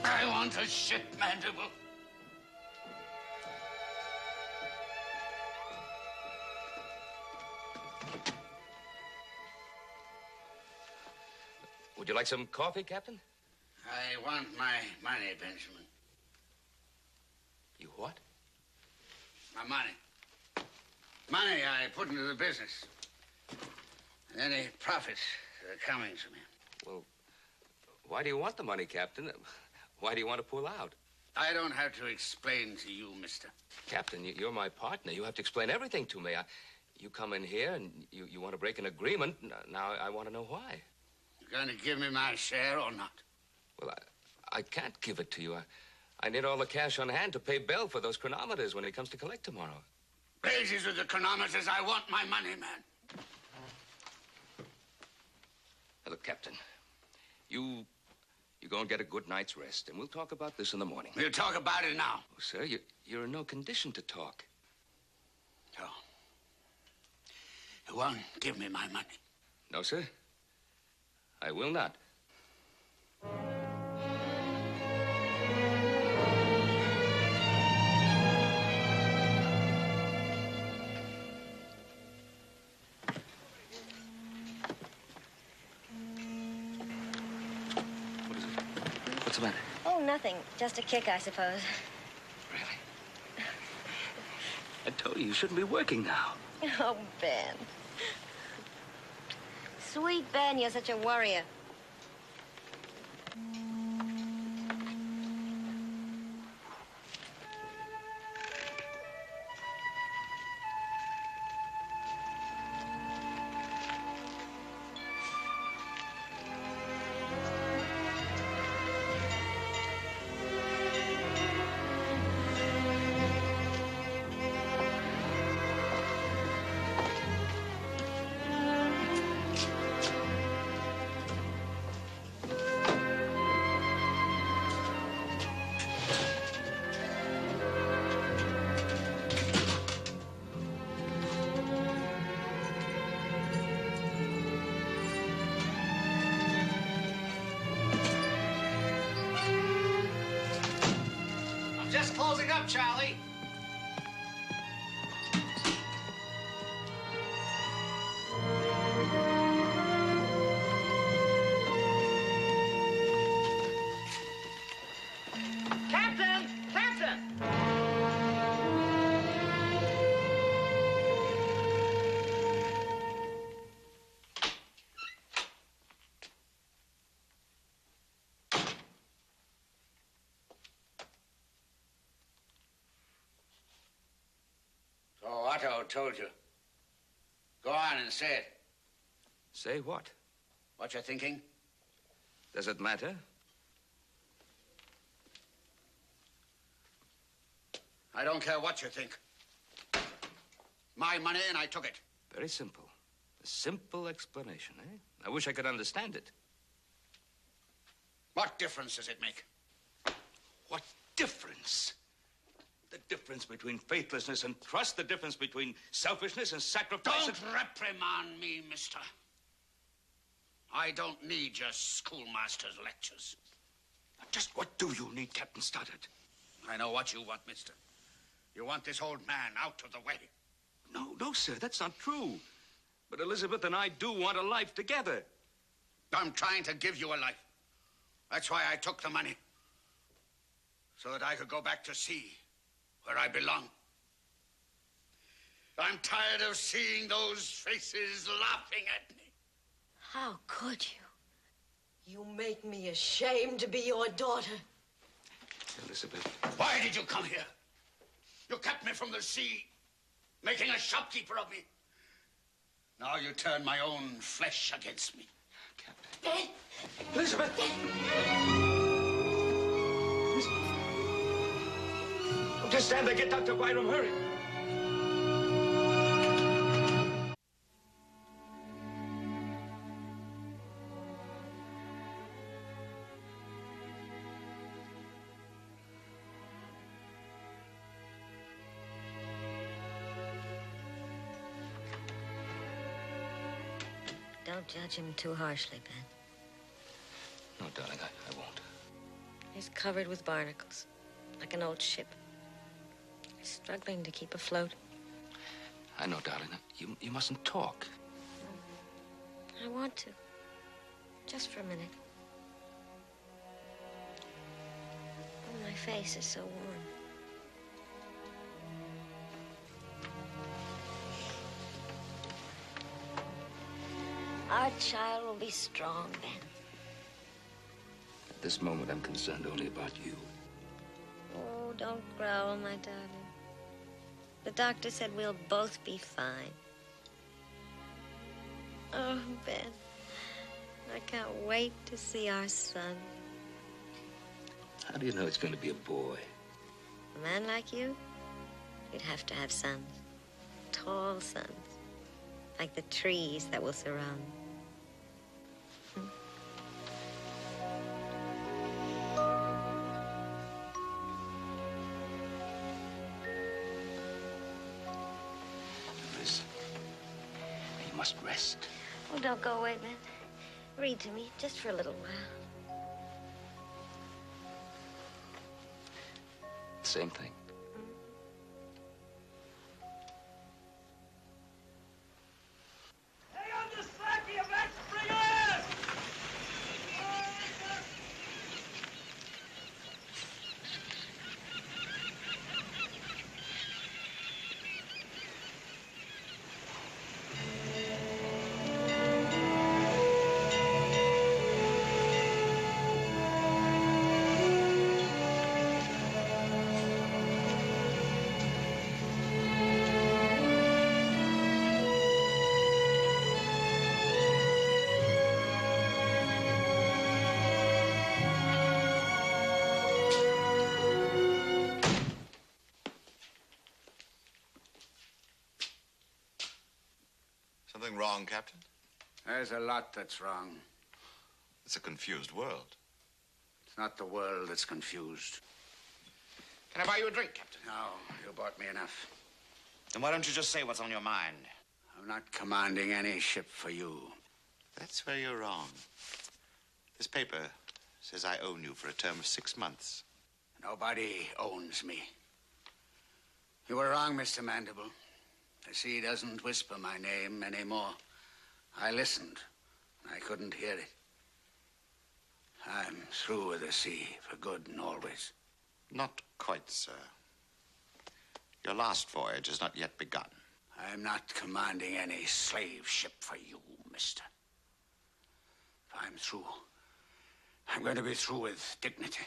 I want a ship, Mandible. Would you like some coffee, Captain? I want my money, Benjamin. You what? My money. Money I put into the business. And any profits that are coming to me. Well, why do you want the money, Captain? Why do you want to pull out? I don't have to explain to you, mister. Captain, you're my partner. You have to explain everything to me. You come in here and you want to break an agreement. Now I want to know why. You going to give me my share or not? Well, I can't give it to you. I need all the cash on hand to pay Bell for those chronometers when he comes to collect tomorrow. Blazes with the chronometers. I want my money, man. Now, look, Captain, you go and get a good night's rest, and we'll talk about this in the morning. We'll talk about it now. Oh, sir, you're in no condition to talk. So, you won't give me my money? No, sir. I will not. What's the matter? Oh, nothing. Just a kick, I suppose. Really? I told you shouldn't be working now. Oh, Ben. Sweet Ben, you're such a worrier. closing up, Charlie. Captain! Captain! So Otto told you. Go on and say it. Say what? What you're thinking? Does it matter? I don't care what you think. My money and I took it. Very simple. A simple explanation, eh? I wish I could understand it. What difference does it make? What difference? The difference between faithlessness and trust, the difference between selfishness and sacrifice. Don't reprimand me, mister. I don't need your schoolmaster's lectures. Just what do you need, Captain Stoddard? I know what you want, mister. You want this old man out of the way. No, sir, that's not true. But Elizabeth and I do want a life together. I'm trying to give you a life. That's why I took the money. So that I could go back to sea, where I belong. I'm tired of seeing those faces laughing at me. How could you? You make me ashamed to be your daughter. Elizabeth. Why did you come here? You kept me from the sea, making a shopkeeper of me. Now you turn my own flesh against me. Captain. Elizabeth! Just stand there. Get Dr. Byram. Hurry. Don't judge him too harshly, Ben. No, darling, I won't. He's covered with barnacles, like an old ship. He's struggling to keep afloat. I know, darling. You mustn't talk. I want to. Just for a minute. Oh, my face is so warm. Our child will be strong, Ben. At this moment, I'm concerned only about you. Oh, don't growl, my darling. The doctor said we'll both be fine. Oh, Ben, I can't wait to see our son. How do you know it's going to be a boy? A man like you, you'd have to have sons. Tall sons. Like the trees that will surround. Liz, you must rest. Oh, don't go away, Ben. Read to me, just for a little while. Same thing. Something wrong, Captain? There's a lot that's wrong. It's a confused world. It's not the world that's confused. Can I buy you a drink, Captain? No, you bought me enough. Then why don't you just say what's on your mind? I'm not commanding any ship for you. That's where you're wrong. This paper says I own you for a term of 6 months. Nobody owns me. You were wrong, Mr. Mandible. The sea doesn't whisper my name anymore. I listened. I couldn't hear it. I'm through with the sea for good and always. Not quite, sir. Your last voyage has not yet begun. I'm not commanding any slave ship for you, mister. If I'm through, I'm going to be through with dignity.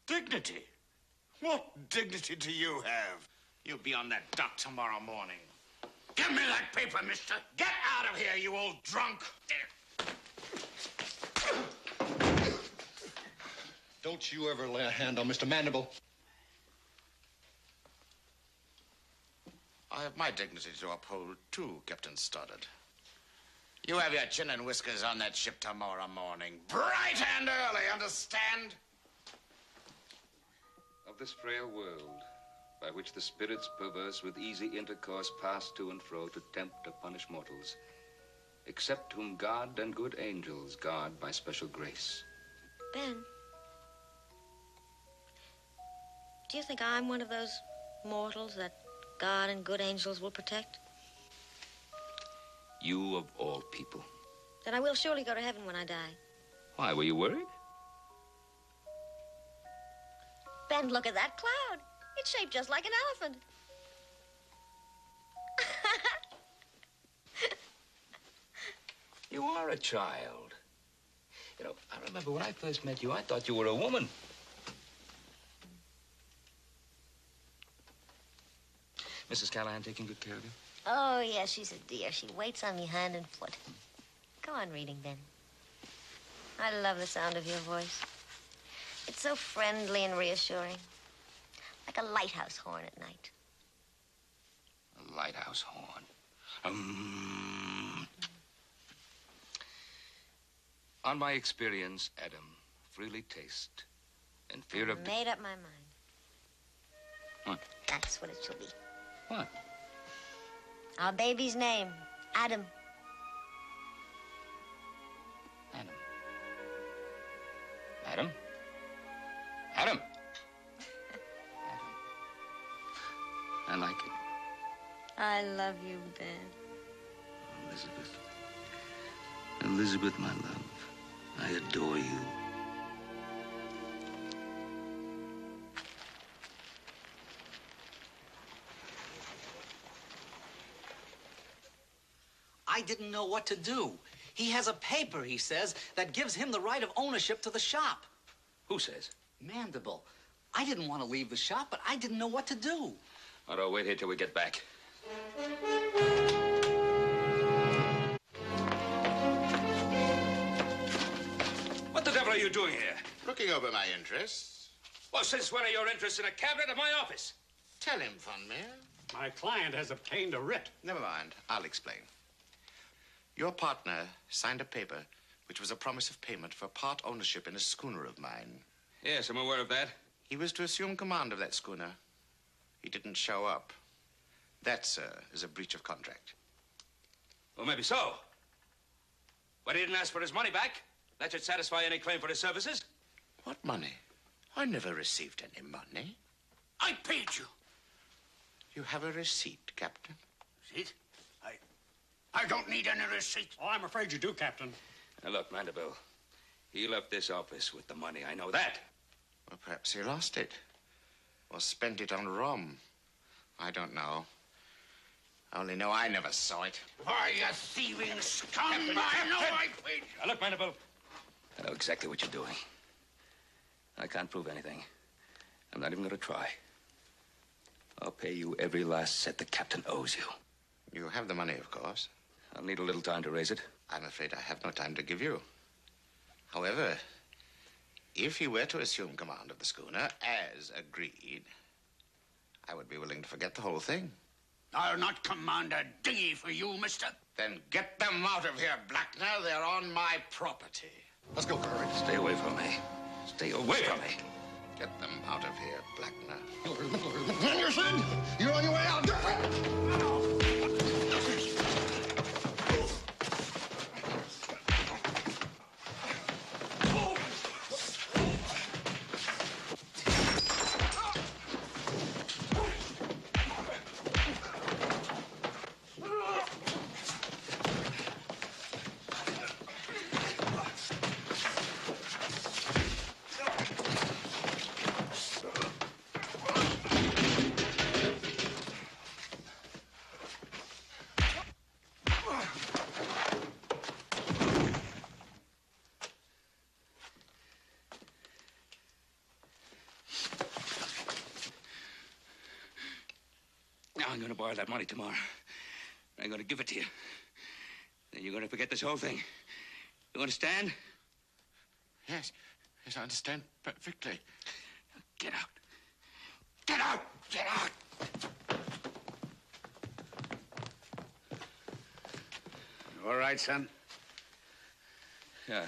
Dignity? What dignity do you have? You'll be on that dock tomorrow morning. Give me that paper, mister. Get out of here, you old drunk! Don't you ever lay a hand on Mr. Mandible. I have my dignity to uphold, too, Captain Stoddard. You have your chin and whiskers on that ship tomorrow morning. Bright and early, understand? Of this frail world, by which the spirits perverse with easy intercourse pass to and fro to tempt or punish mortals, except whom God and good angels guard by special grace. Ben, do you think I'm one of those mortals that God and good angels will protect? You of all people. Then I will surely go to heaven when I die. Why, were you worried? Ben, look at that cloud. It's shaped just like an elephant. You are a child. You know, I remember when I first met you, I thought you were a woman. Mrs. Callahan taking good care of you? Oh, yes, she's a dear. She waits on me hand and foot. Go on reading, Ben. I love the sound of your voice. It's so friendly and reassuring. Like a lighthouse horn at night. A lighthouse horn. On my experience, Adam, freely taste, and fear of... Made up my mind. What? That's what it shall be. What? Our baby's name, Adam. Adam. Adam? Adam! I like it. I love you, Ben. Elizabeth. Elizabeth, my love. I adore you. I didn't know what to do. He has a paper, he says, that gives him the right of ownership to the shop. Who says? Mandible. I didn't want to leave the shop, but I didn't know what to do. All right, wait here till we get back. What the devil are you doing here? Looking over my interests. Well, since when are your interests in a cabinet of my office? Tell him, Funmere. My client has obtained a writ. Never mind. I'll explain. Your partner signed a paper which was a promise of payment for part ownership in a schooner of mine. Yes, I'm aware of that. He was to assume command of that schooner. He didn't show up. That, sir, is a breach of contract. Well, maybe so. But he didn't ask for his money back. That should satisfy any claim for his services. What money? I never received any money. I paid you. You have a receipt, Captain. Receipt? I don't need any receipt. Oh, I'm afraid you do, Captain. Now, look, Mandible, he left this office with the money. I know that. Well, perhaps he lost it. Or spent it on rum. I don't know. I only know I never saw it. Why, you thieving scum! I know I paid you. Now, look, Mandible, I know exactly what you're doing. I can't prove anything. I'm not even going to try. I'll pay you every last cent the captain owes you. You have the money, of course. I'll need a little time to raise it. I'm afraid I have no time to give you. However, if he were to assume command of the schooner, as agreed, I would be willing to forget the whole thing. I'll not command a dinghy for you, mister. Then get them out of here, Blackner. They're on my property. Let's go, Curry. Stay away from me. Stay away from me. Get them out of here, Blackner. You said you're on your way out. I'm going to borrow that money tomorrow. I'm going to give it to you. Then you're going to forget this whole thing. You understand? Yes. Yes, I understand perfectly. Get out. Get out! Get out! You all right, son? Yeah,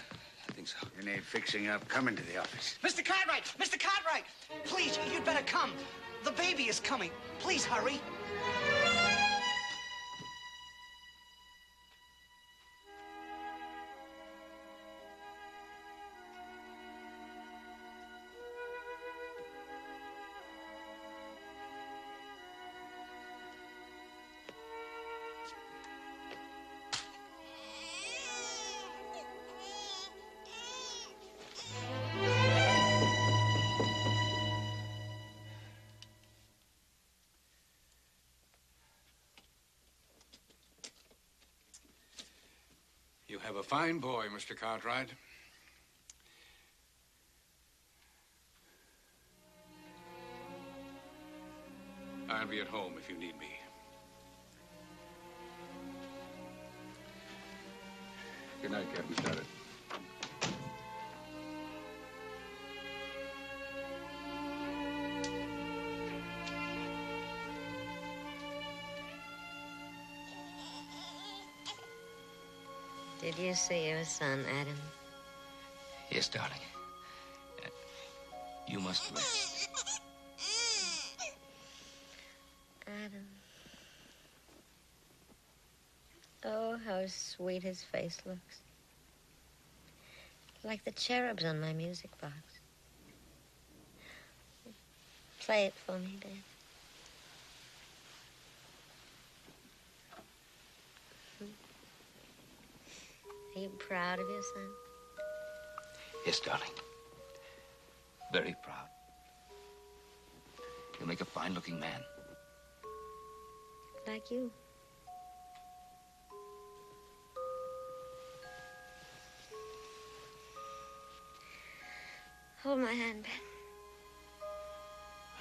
I think so. You need fixing up. Come into the office. Mr. Cartwright! Mr. Cartwright! Please, you'd better come. The baby is coming. Please hurry. You have a fine boy, Mr. Cartwright. I'll be at home if you need me. Good night, Captain Stoddard. Did you see your son, Adam? Yes, darling. You must rest. Adam. Oh, how sweet his face looks. Like the cherubs on my music box. Play it for me, Dad. Are you proud of your son? Yes, darling. Very proud. He'll make a fine-looking man. Like you. Hold my hand, Ben.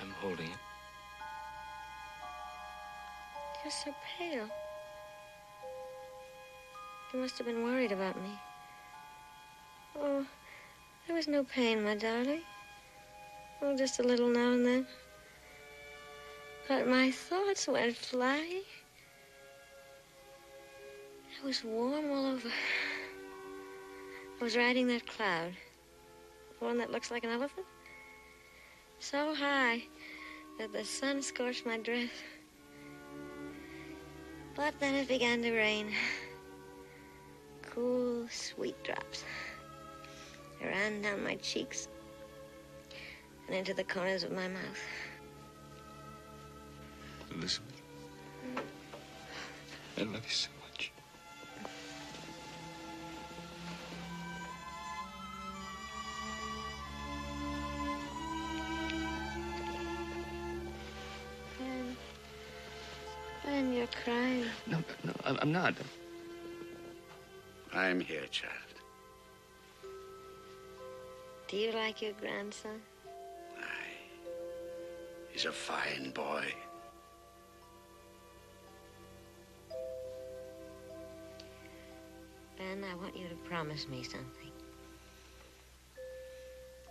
I'm holding it. You're so pale. You must have been worried about me. Oh, there was no pain, my darling. Oh, just a little now and then. But my thoughts went flying. I was warm all over. I was riding that cloud. The one that looks like an elephant. So high that the sun scorched my dress. But then it began to rain. Cool, sweet drops. They ran down my cheeks and into the corners of my mouth. Elizabeth, I love you so much. Ben, you're crying. No, I'm not. I'm here, child. Do you like your grandson? He's a fine boy. Ben, I want you to promise me something.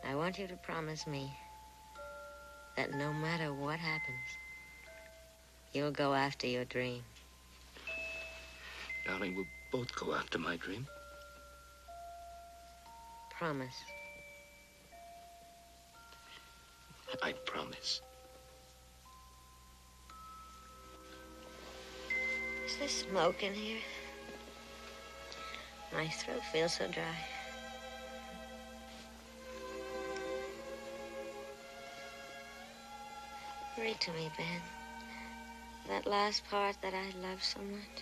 I want you to promise me that no matter what happens, you'll go after your dream. Darling, we'll both go after my dream. Promise. I promise. Is there smoke in here? My throat feels so dry. Read to me, Ben. That last part that I love so much.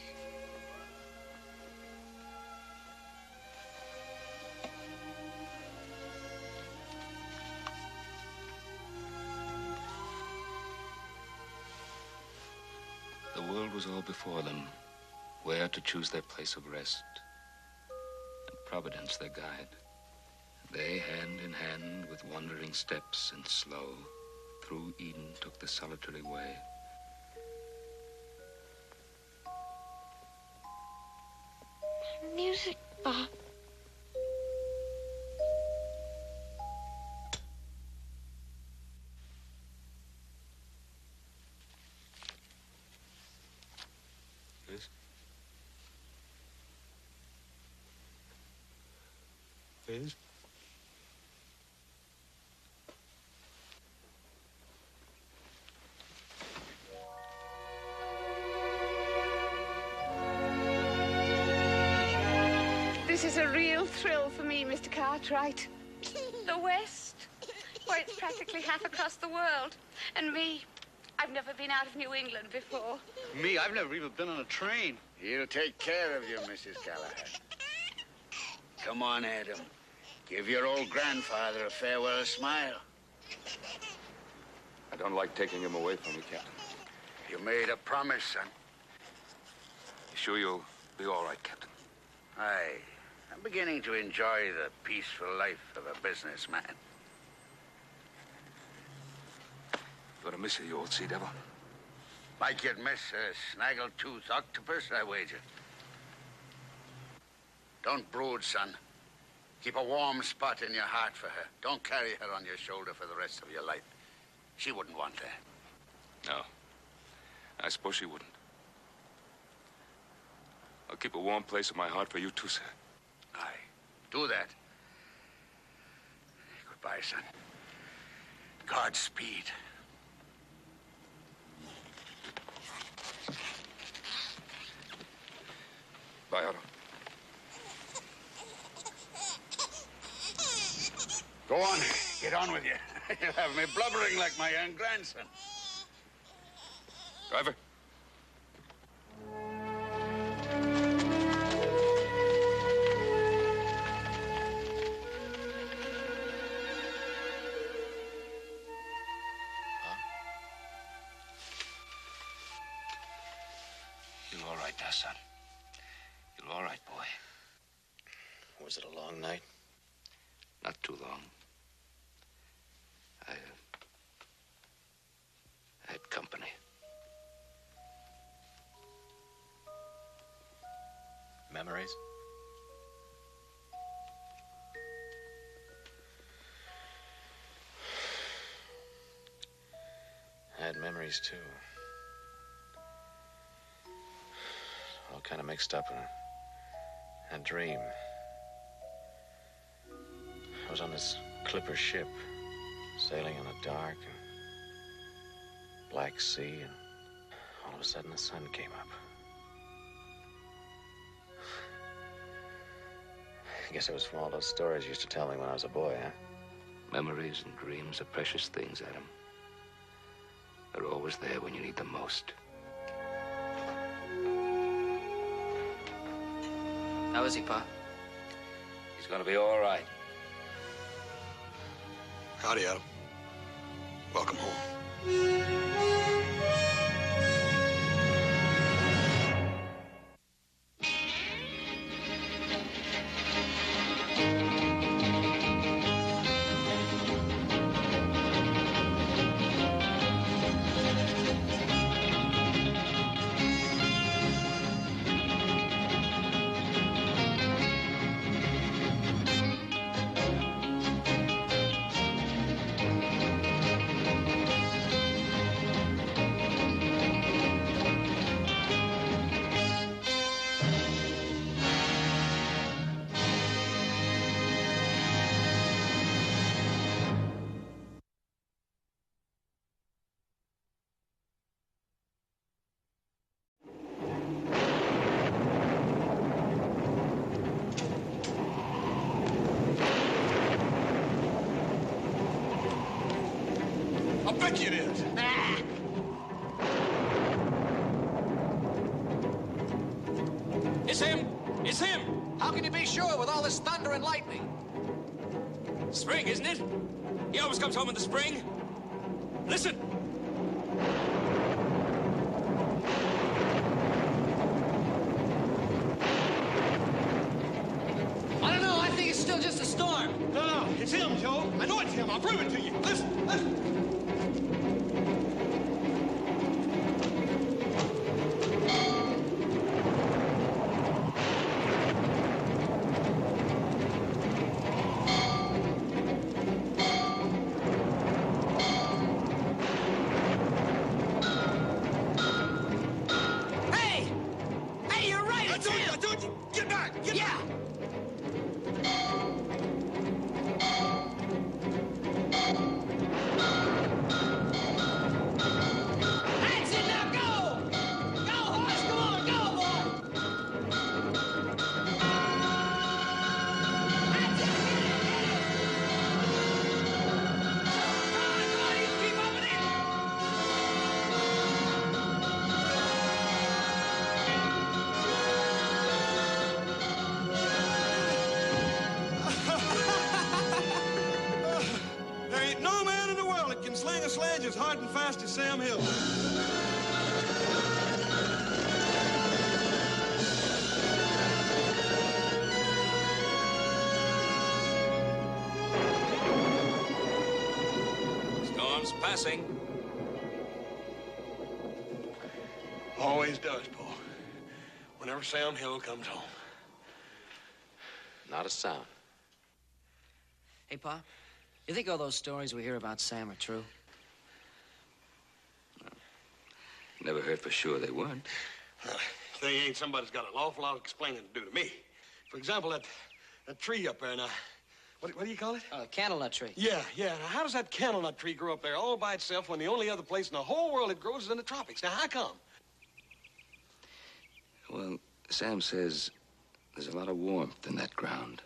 The world was all before them, where to choose their place of rest, and Providence their guide. They, hand in hand, with wandering steps and slow, through Eden took the solitary way. Music, Bob. Liz? Liz? This is a real thrill for me, Mr. Cartwright. The West. Why, it's practically half across the world. And me, I've never been out of New England before. Me, I've never even been on a train. He'll take care of you, Mrs. Callahan. Come on, Adam. Give your old grandfather a farewell smile. I don't like taking him away from you, Captain. You made a promise, son. You sure you'll be all right, Captain? Aye. I'm beginning to enjoy the peaceful life of a businessman. You're gonna miss it, you old sea devil. Like you'd miss a snaggle-tooth octopus, I wager. Don't brood, son. Keep a warm spot in your heart for her. Don't carry her on your shoulder for the rest of your life. She wouldn't want that. No. I suppose she wouldn't. I'll keep a warm place in my heart for you too, sir. Aye. Do that. Goodbye, son. Godspeed. Bye, Otto. Go on. Get on with you. You'll have me blubbering like my young grandson. Driver. You're all right now, son. You're all right, boy. Was it a long night? Not too long. I had company. Memories? I had memories, too. All kind of mixed up in a dream. I was on this clipper ship, sailing on a dark and black sea, and all of a sudden the sun came up. I guess it was from all those stories you used to tell me when I was a boy, huh? Memories and dreams are precious things, Adam. They're always there when you need them most. How is he, Pa? He's gonna be all right. Howdy, Adam. Welcome home. I bet you it is. It's him! It's him! How can you be sure with all this thunder and lightning? Spring, isn't it? He always comes home in the spring. Listen. I don't know. I think it's still just a storm. No, it's him, Joe. I know it's him. I'll prove it to you. Listen, listen. edge as hard and fast as Sam Hill. Storm's passing. Always does, Paul. Whenever Sam Hill comes home. Not a sound. Hey, Pa, you think all those stories we hear about Sam are true? Never heard for sure they weren't. If they ain't, somebody's got an awful lot of explaining to do to me. For example, that tree up there now. What do you call it? Candlenut tree. Yeah. Now, how does that candlenut tree grow up there all by itself when the only other place in the whole world it grows is in the tropics? Now, how come? Well, Sam says there's a lot of warmth in that ground.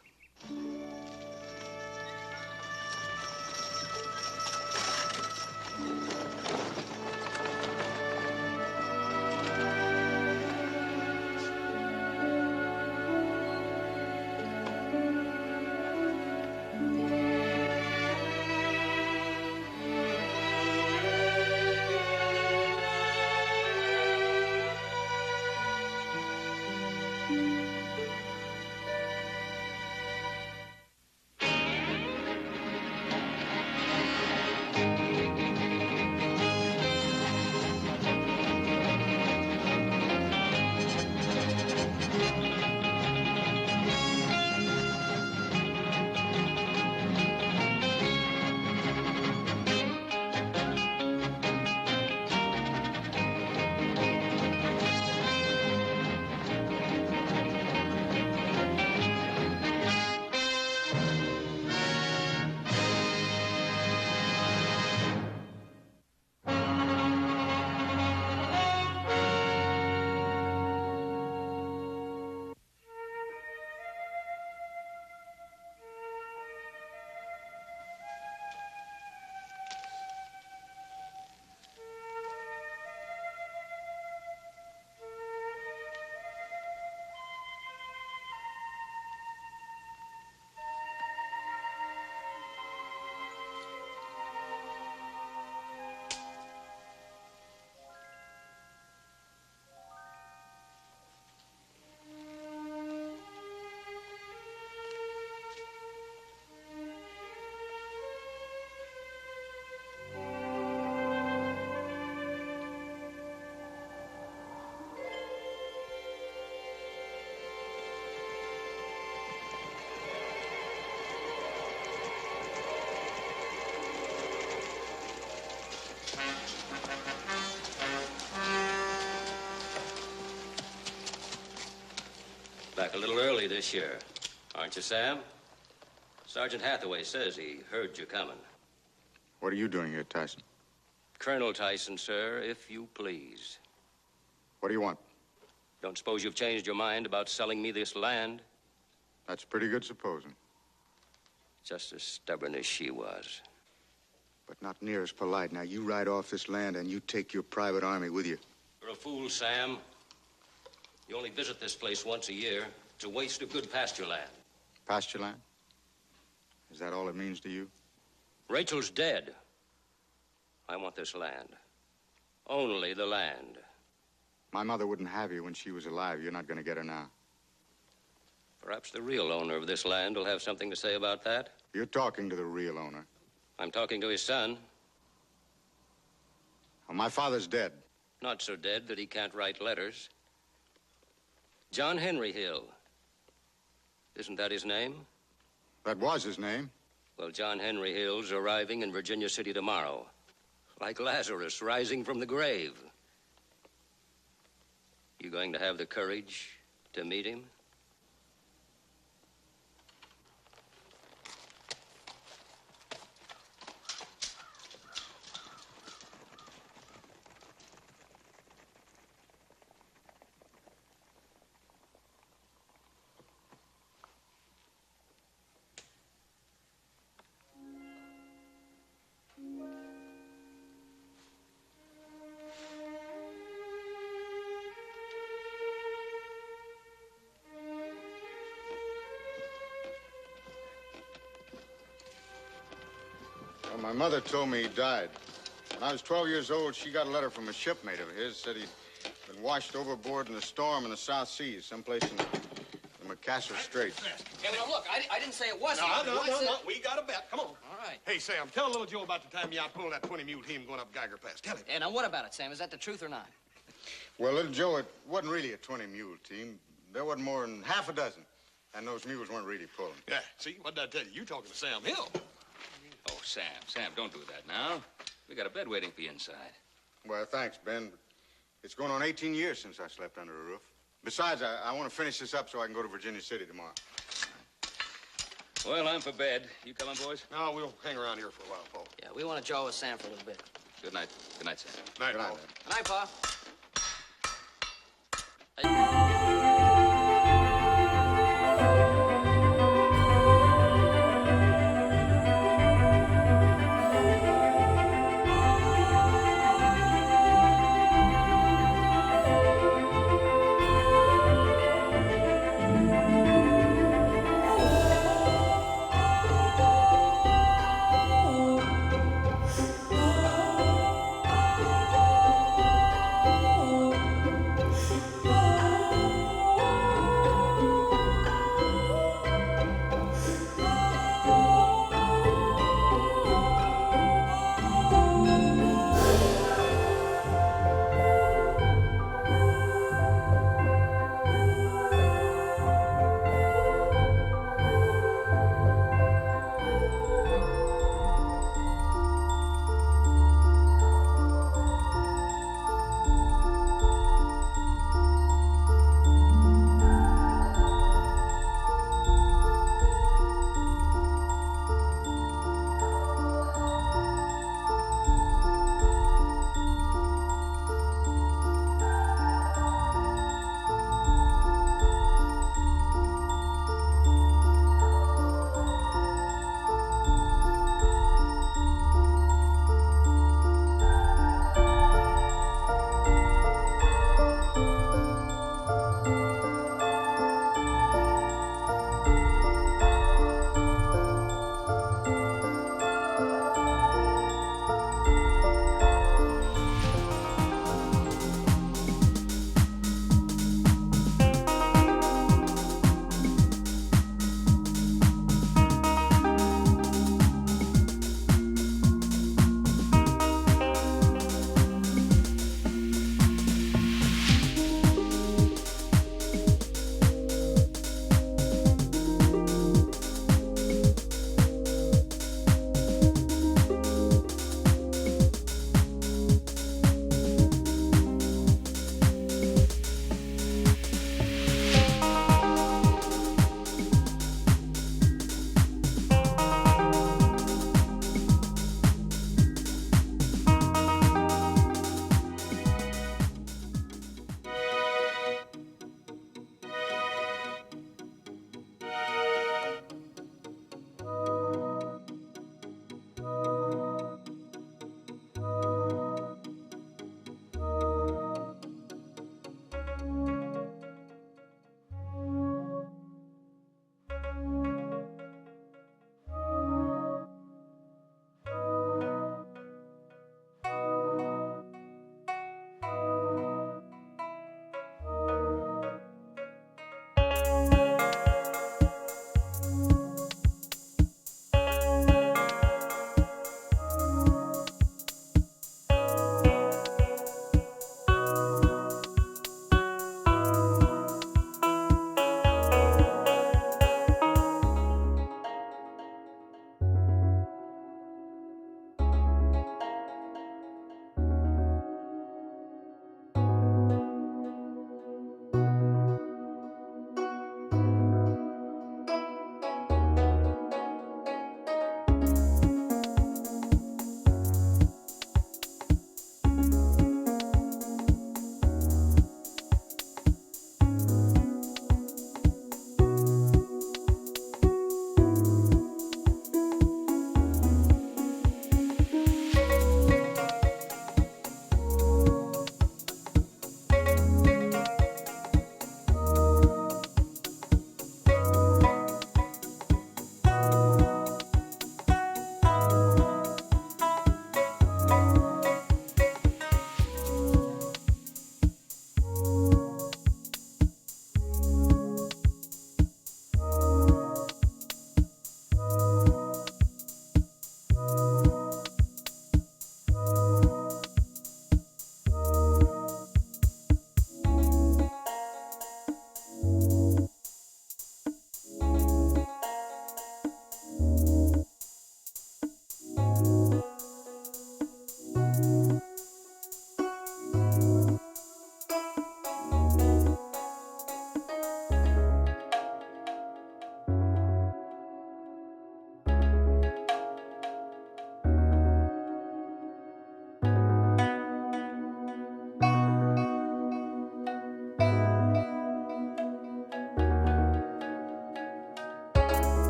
Back a little early this year, aren't you, Sam? Sergeant Hathaway says he heard you coming. What are you doing here, Tyson? Colonel Tyson, sir, if you please. What do you want? Don't suppose you've changed your mind about selling me this land? That's pretty good supposing. Just as stubborn as she was. But not near as polite. Now, you ride off this land and you take your private army with you. You're a fool, Sam. You only visit this place once a year. It's a waste of good pasture land. Pasture land? Is that all it means to you? Rachel's dead. I want this land. Only the land. My mother wouldn't have you when she was alive. You're not going to get her now. Perhaps the real owner of this land will have something to say about that. You're talking to the real owner. I'm talking to his son. Well, my father's dead. Not so dead that he can't write letters. John Henry Hill. Isn't that his name? That was his name. Well, John Henry Hill's arriving in Virginia City tomorrow. Like Lazarus rising from the grave. You going to have the courage to meet him? Well, my mother told me he died. When I was 12 years old, she got a letter from a shipmate of his. Said he'd been washed overboard in a storm in the South Seas, someplace in the Macassar Straits. Hey, well, look, I didn't say it wasn't. No. We got a bet. Come on. All right. Hey, Sam, tell little Joe about the time you outpulled that 20-mule team going up Geiger Pass. Tell him. Hey, now what about it, Sam? Is that the truth or not? Well, little Joe, it wasn't really a 20-mule team. There wasn't more than half a dozen. And those mules weren't really pulling. Yeah, see? What did I tell you? You talking to Sam Hill. Oh, Sam, don't do that now. We got a bed waiting for you inside. Well, thanks, Ben. It's going on 18 years since I slept under a roof. Besides, I want to finish this up so I can go to Virginia City tomorrow. Well, I'm for bed. You coming, boys? No, we'll hang around here for a while, Paul. Yeah, we want to jaw with Sam for a little bit. Good night. Good night, Sam. Night, Paul. Good night, Pa.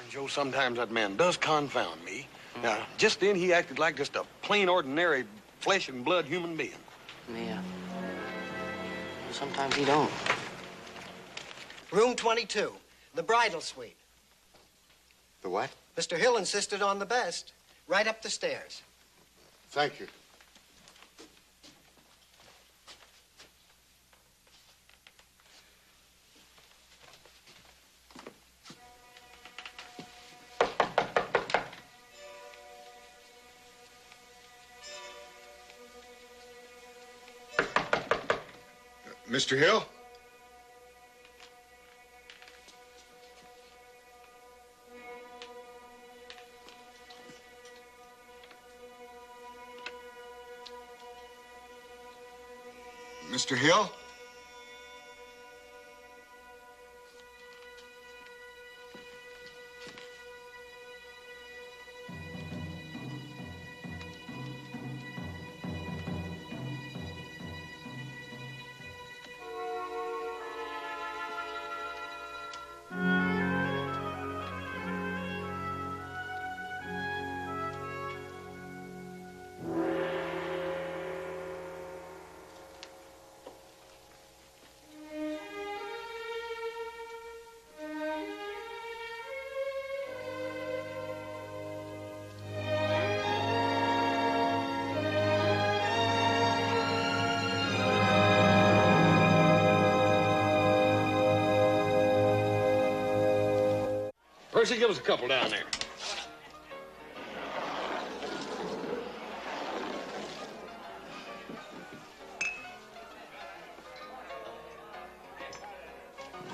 Joe, sometimes that man does confound me. Now, just then he acted like just a plain, ordinary, flesh and blood human being. Yeah. Sometimes he don't. Room 22, the bridal suite. The what? Mr. Hill insisted on the best. Right up the stairs. Thank you. Mr. Hill? Mr. Hill? Percy, give us a couple down there.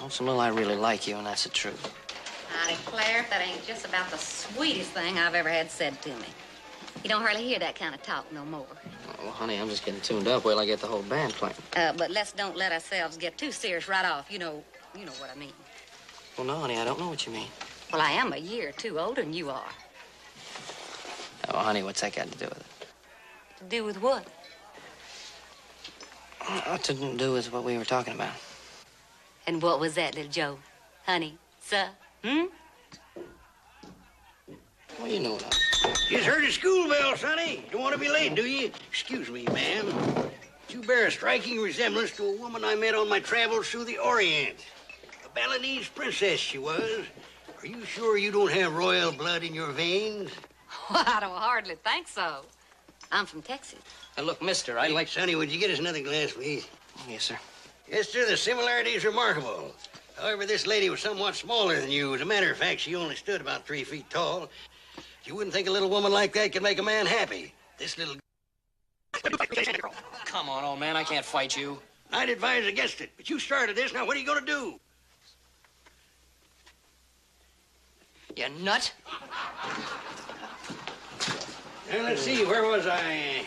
Once in a while, I really like you, and that's the truth. I declare if that ain't just about the sweetest thing I've ever had said to me. You don't hardly hear that kind of talk no more. Well, honey, I'm just getting tuned up. Wait till I get the whole band playing. But let's don't let ourselves get too serious right off. You know what I mean. Well, no, honey, I don't know what you mean. Well, I am a year or two older than you are. Oh, honey, what's that got to do with it? To do with what? What to do with what we were talking about? And what was that, little Joe? Honey, sir? Well, you know what Just heard the school bell, Sonny. Don't want to be late, do you? Excuse me, ma'am. You bear a striking resemblance to a woman I met on my travels through the Orient. A Balinese princess she was. Are you sure you don't have royal blood in your veins? Well, I don't hardly think so. I'm from Texas. Hey, look, mister, I like... Sonny, would you get us another glass, please? Yes, sir. Yes, sir, the similarity is remarkable. However, this lady was somewhat smaller than you. As a matter of fact, she only stood about 3 feet tall. You wouldn't think a little woman like that could make a man happy. This little... Come on, old man, I can't fight you. I'd advise against it, but you started this. Now, what are you going to do? You nut? Now, let's see, where was I?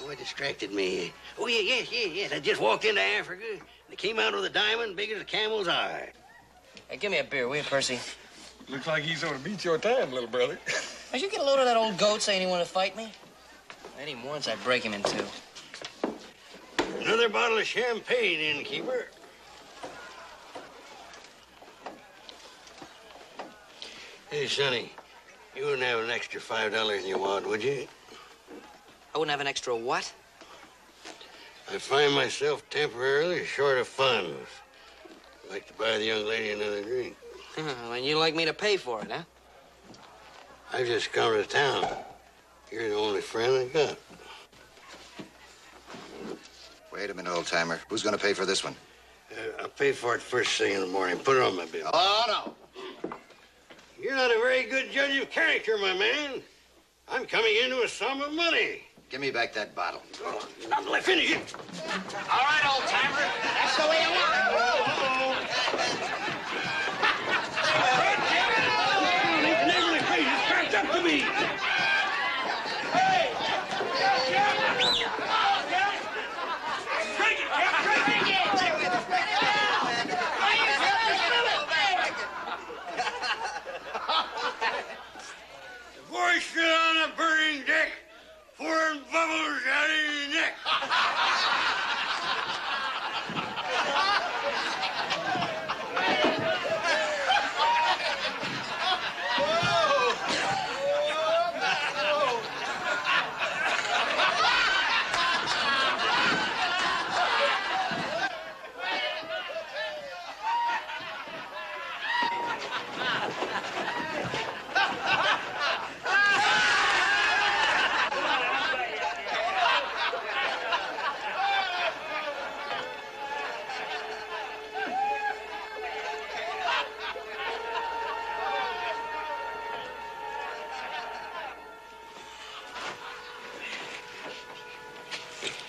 What distracted me? Oh, yes. I just walked into Africa. They came out with a diamond big as a camel's eye. Hey, give me a beer, will you, Percy? Looks like he's gonna beat your time, little brother. Did you get a load of that old goat saying he wanted to fight me? Hit him once, I'd break him in two. Another bottle of champagne, innkeeper. Hey, Sonny, you wouldn't have an extra $5 in your wallet, would you? I wouldn't have an extra what? I find myself temporarily short of funds. I'd like to buy the young lady another drink. And you'd like me to pay for it, huh? I've just come to town. You're the only friend I got. Wait a minute, old-timer. Who's going to pay for this one? I'll pay for it first thing in the morning. Put it on my bill. Oh, no. You're not a very good judge of character, my man. I'm coming into a sum of money. Give me back that bottle. Oh, not until I finish it. All right, old-timer. That's the way you want it. It's up to me. Hey! Voice it on a burning deck, pouring bubbles out of your neck.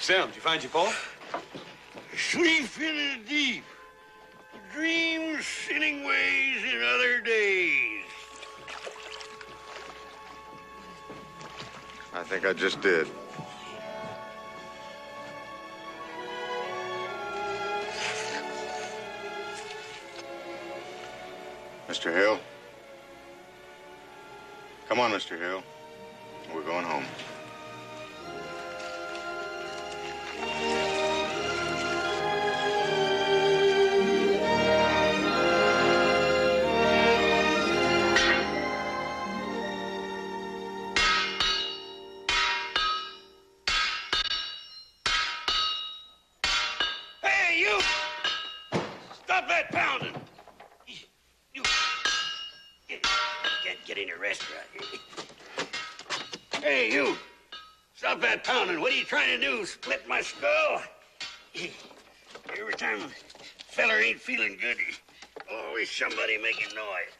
Sam, did you find your Paul? Sleep in the deep. Dreams sinning ways in other days. I think I just did. Mr. Hill? Come on, Mr. Hill. We're going home. Hey, you! Stop that pounding! You can't get in your restaurant. Hey, you! Stop that pounding. What are you trying to do? Split my skull? Every time a feller ain't feeling good, always somebody making noise.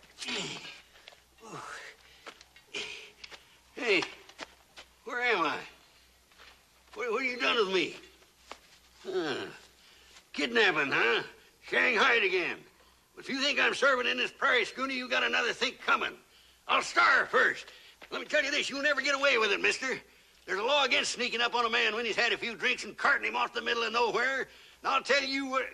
Hey, where am I? What have you done with me? Kidnapping, huh? Shanghaied again. If you think I'm serving in this prairie schooner, you got another think coming. I'll starve first. Let me tell you this, you'll never get away with it, mister. There's a law against sneaking up on a man when he's had a few drinks and carting him off the middle of nowhere. And I'll tell you what...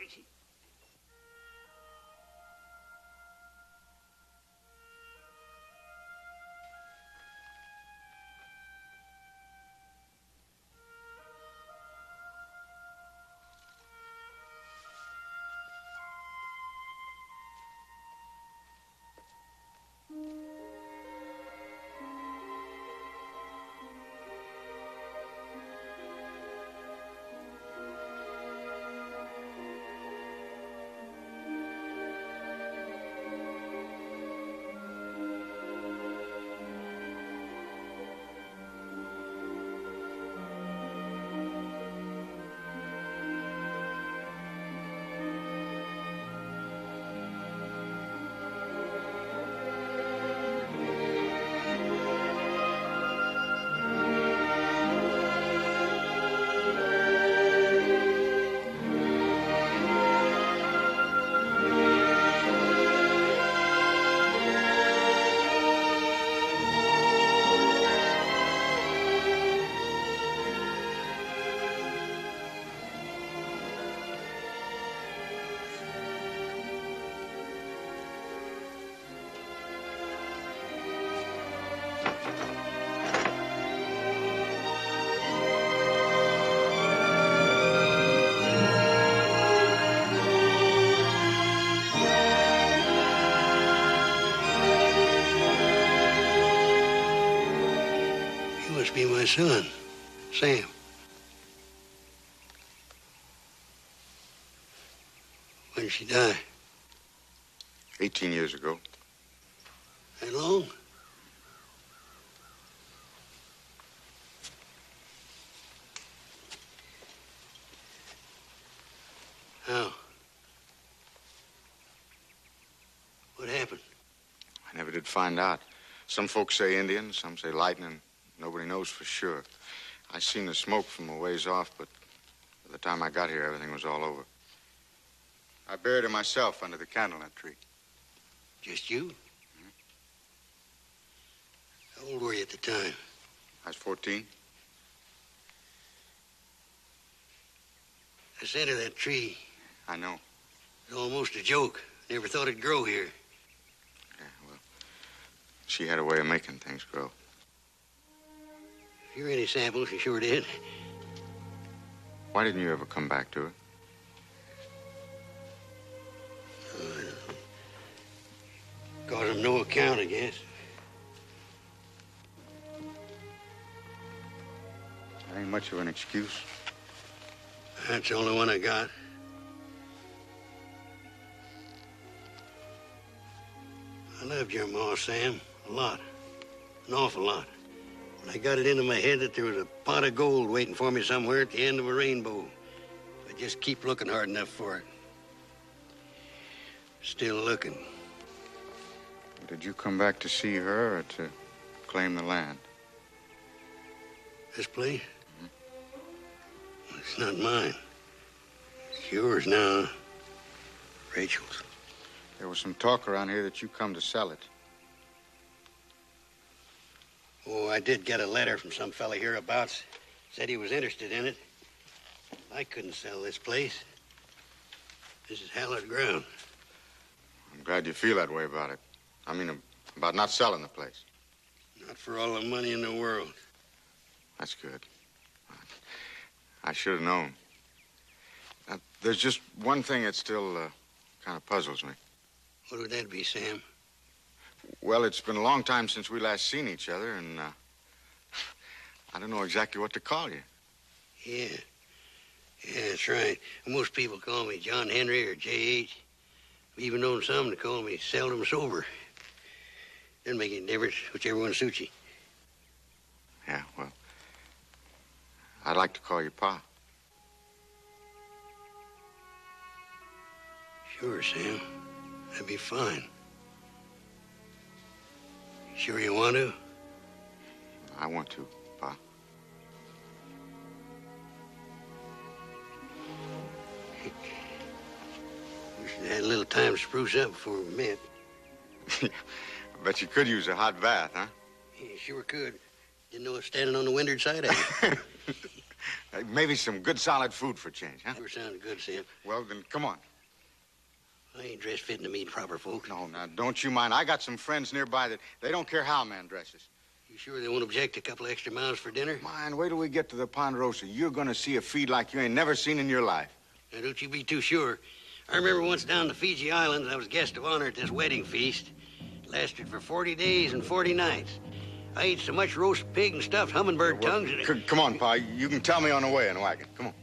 You must be my son, Sam. When did she die? 18 years ago. That long? How? What happened? I never did find out. Some folks say Indian, some say lightning. Nobody knows for sure. I seen the smoke from a ways off, but by the time I got here, everything was all over. I buried her myself under the candlenut tree. Just you? How old were you at the time? I was 14. The scent of that tree. I know. It's almost a joke. Never thought it'd grow here. Yeah, well, she had a way of making things grow. If you're any sample, she sure did. Why didn't you ever come back to her? Cause I'm no account, I guess. That ain't much of an excuse. That's the only one I got. I loved your ma, Sam, a lot. An awful lot. When I got it into my head that there was a pot of gold waiting for me somewhere at the end of a rainbow. If I just keep looking hard enough for it. Still looking. Did you come back to see her or to claim the land? This place? It's not mine. It's yours now. Rachel's. There was some talk around here that you come to sell it. Oh, I did get a letter from some fella hereabouts. Said he was interested in it. I couldn't sell this place. This is hallowed ground. I'm glad you feel that way about it. I mean, about not selling the place. Not for all the money in the world. That's good. I should have known. There's just one thing that still kind of puzzles me. What would that be, Sam? Well, it's been a long time since we last seen each other, and I don't know exactly what to call you. Yeah. Yeah, that's right. Most people call me John Henry or J.H. I've even known some to call me seldom sober. Doesn't make any difference, whichever one suits you. Yeah, well, I'd like to call you Pa. Sure, Sam. That'd be fine. Sure you want to? I want to, Pa. We should have had a little time to spruce up before we met. I bet you could use a hot bath, huh? Yeah, sure could. Didn't know I was standing on the windward side of you. Maybe some good solid food for change, huh? Sure sounded good, Sam. Well, then come on. I ain't dressed fitting to meet proper folk. No, now, don't you mind. I got some friends nearby that they don't care how a man dresses. You sure they won't object to a couple extra miles for dinner? Mind, wait till we get to the Ponderosa. You're gonna see a feed like you ain't never seen in your life. Now, don't you be too sure. I remember once down the Fiji Islands, I was guest of honor at this wedding feast. It lasted for 40 days and 40 nights. I ate so much roast pig and stuffed hummingbird tongues that it... Come on, Pa. You can tell me on the way in a wagon. Come on.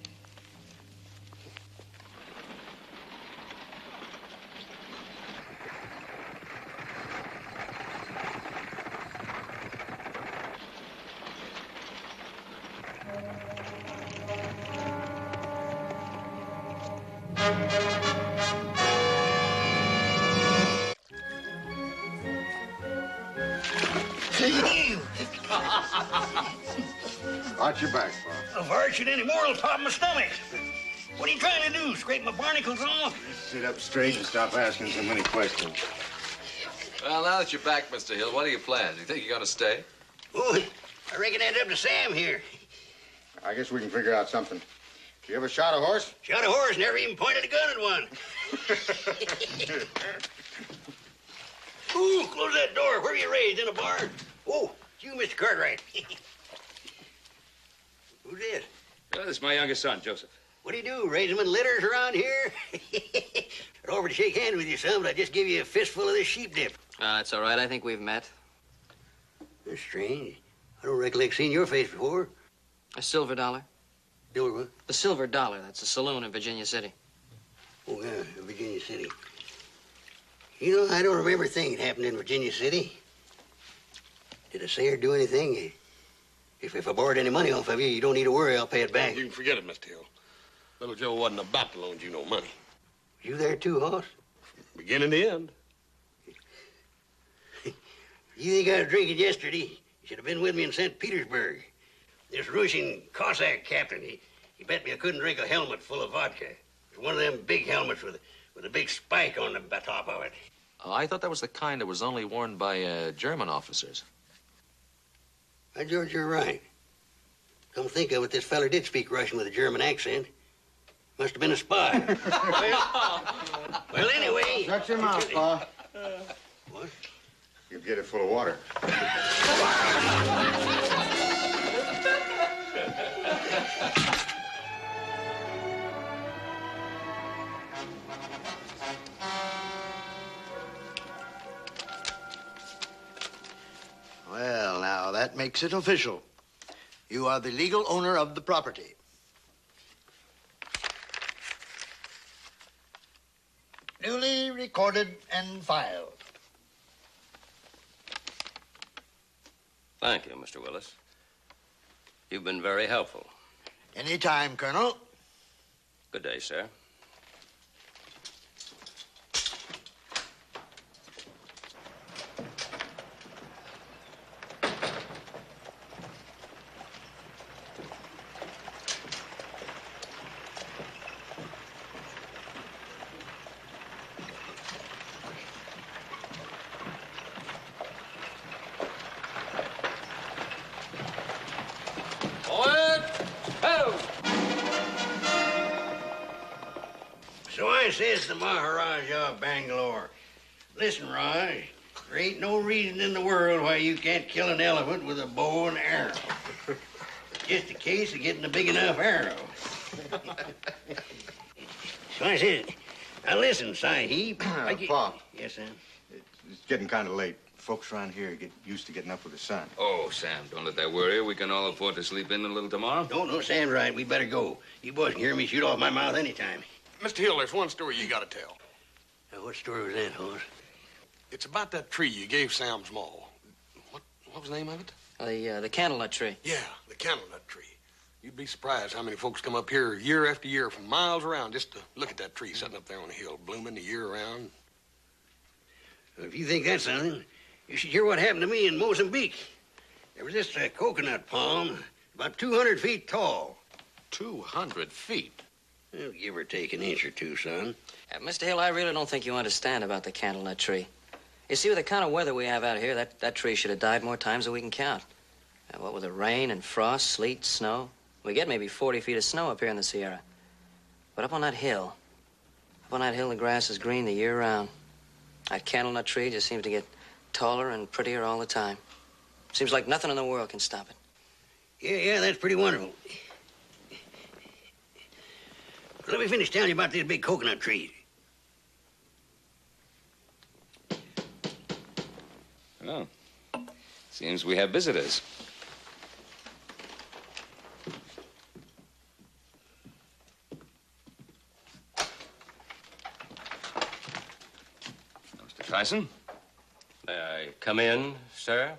Arch your back, Pa. If I arch it anymore, it'll pop my stomach. What are you trying to do, scrape my barnacles off? Sit up straight and stop asking so many questions. Well, now that you're back, Mr. Hill, what are your plans? You think you're going to stay? Oh, I reckon that's up to Sam here. I guess we can figure out something. You ever shot a horse? Shot a horse, never even pointed a gun at one. Ooh, close that door. Where were you raised? In a barn? Oh, it's you, Mr. Cartwright. Who's this? Well, this is my youngest son, Joseph. What do you do? Raise them in litters around here? I'd offer to shake hands with you, son, but I'd just give you a fistful of this sheep dip. That's all right. I think we've met. That's strange. I don't recollect seeing your face before. A silver dollar. Silver what? The Silver Dollar. That's a saloon in Virginia City. Oh, yeah, Virginia City. You know, I don't remember a thing that happened in Virginia City. Did I say or do anything? If I borrowed any money off of you, you don't need to worry. I'll pay it back. You can forget it, Mr. Hill. Little Joe wasn't about to loan you no money. You there too, Hoss? Beginning to end. You think I was drinking yesterday? You should have been with me in St. Petersburg. This Russian Cossack captain, he bet me I couldn't drink a helmet full of vodka. It was one of them big helmets with a big spike on the top of it. Oh, I thought that was the kind that was only worn by German officers. By George, you're right. Come think of it, this feller did speak Russian with a German accent. Must have been a spy. well, anyway... Shut your mouth, Pa. What? You get it full of water. Well, now, that makes it official. You are the legal owner of the property. Duly recorded and filed. Thank you, Mr. Willis. You've been very helpful. Any time, Colonel. Good day, sir. So I says to Maharaja of Bangalore, listen, Raj, there ain't no reason in the world why you can't kill an elephant with a bow and arrow. Just a case of getting a big enough arrow. So I said, now listen, Sahib. Pa. Yes, Sam? It's getting kind of late. Folks around here get used to getting up with the sun. Oh, Sam, don't let that worry you. We can all afford to sleep in a little tomorrow. No, Sam's right. We better go. You boys can hear me shoot off my mouth anytime. Mr. Hill, there's one story you gotta tell. Now, what story was that, Hoss? It's about that tree you gave Sam's ma. What was the name of it? The candlenut tree. Yeah, the candlenut tree. You'd be surprised how many folks come up here year after year from miles around just to look at that tree sitting up there on the hill, blooming the year around. Well, if you think that's something, you should hear what happened to me in Mozambique. There was this coconut palm about 200 feet tall. 200 feet? Well, give or take an inch or two, son. Mr. Hill, I really don't think you understand about the candlenut tree. You see, with the kind of weather we have out here, that tree should have died more times than we can count. What with the rain and frost, sleet, snow, we get maybe 40 feet of snow up here in the Sierra. But up on that hill, the grass is green the year round. That candlenut tree just seems to get taller and prettier all the time. Seems like nothing in the world can stop it. Yeah, that's pretty wonderful. Let me finish telling you about this big coconut tree. Oh, seems we have visitors. Mr. Tyson? May I come in, sir?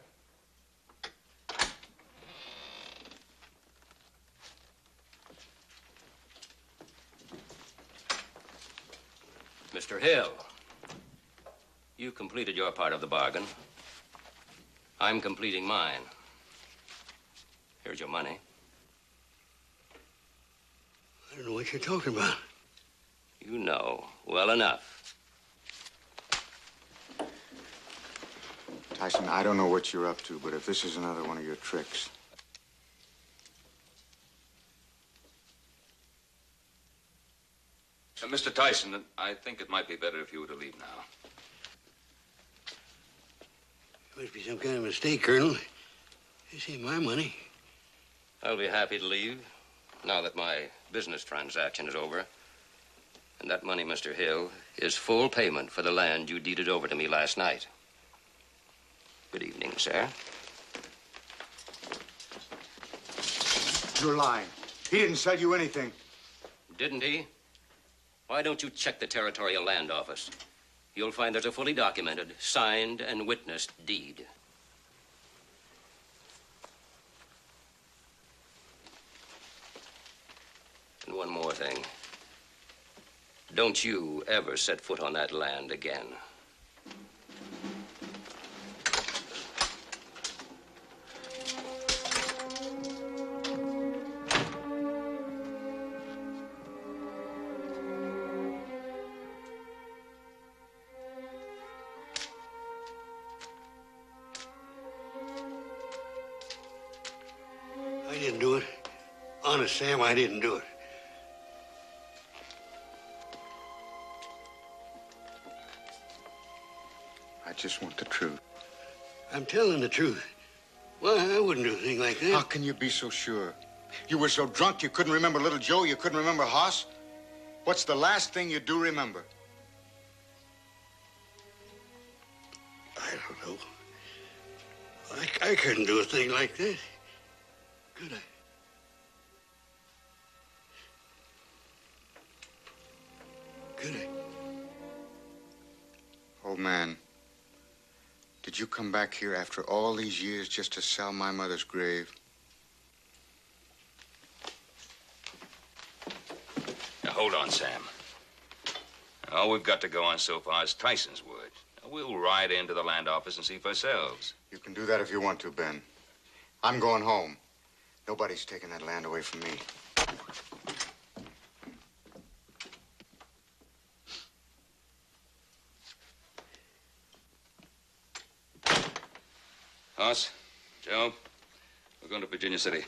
Mr. Hill, you completed your part of the bargain. I'm completing mine. Here's your money. I don't know what you're talking about. You know well enough. Tyson, I don't know what you're up to, but if this is another one of your tricks... Mr. Tyson, I think it might be better if you were to leave now. Must be some kind of mistake, Colonel. This ain't my money. I'll be happy to leave now that my business transaction is over. And that money, Mr. Hill, is full payment for the land you deeded over to me last night. Good evening, sir. You're lying. He didn't sell you anything. Didn't he? Why don't you check the Territorial Land Office? You'll find there's a fully documented, signed, and witnessed deed. And one more thing. Don't you ever set foot on that land again. I didn't do it. Honest, Sam, I didn't do it. I just want the truth. I'm telling the truth. Well, I wouldn't do a thing like that. How can you be so sure? You were so drunk you couldn't remember little Joe, you couldn't remember Hoss? What's the last thing you do remember? I don't know. I couldn't do a thing like that. Could I? Could I? Old man, did you come back here after all these years just to sell my mother's grave? Now, hold on, Sam. All we've got to go on so far is Tyson's word. Now, we'll ride into the land office and see for ourselves. You can do that if you want to, Ben. I'm going home. Nobody's taking that land away from me. Hoss, Joe, we're going to Virginia City.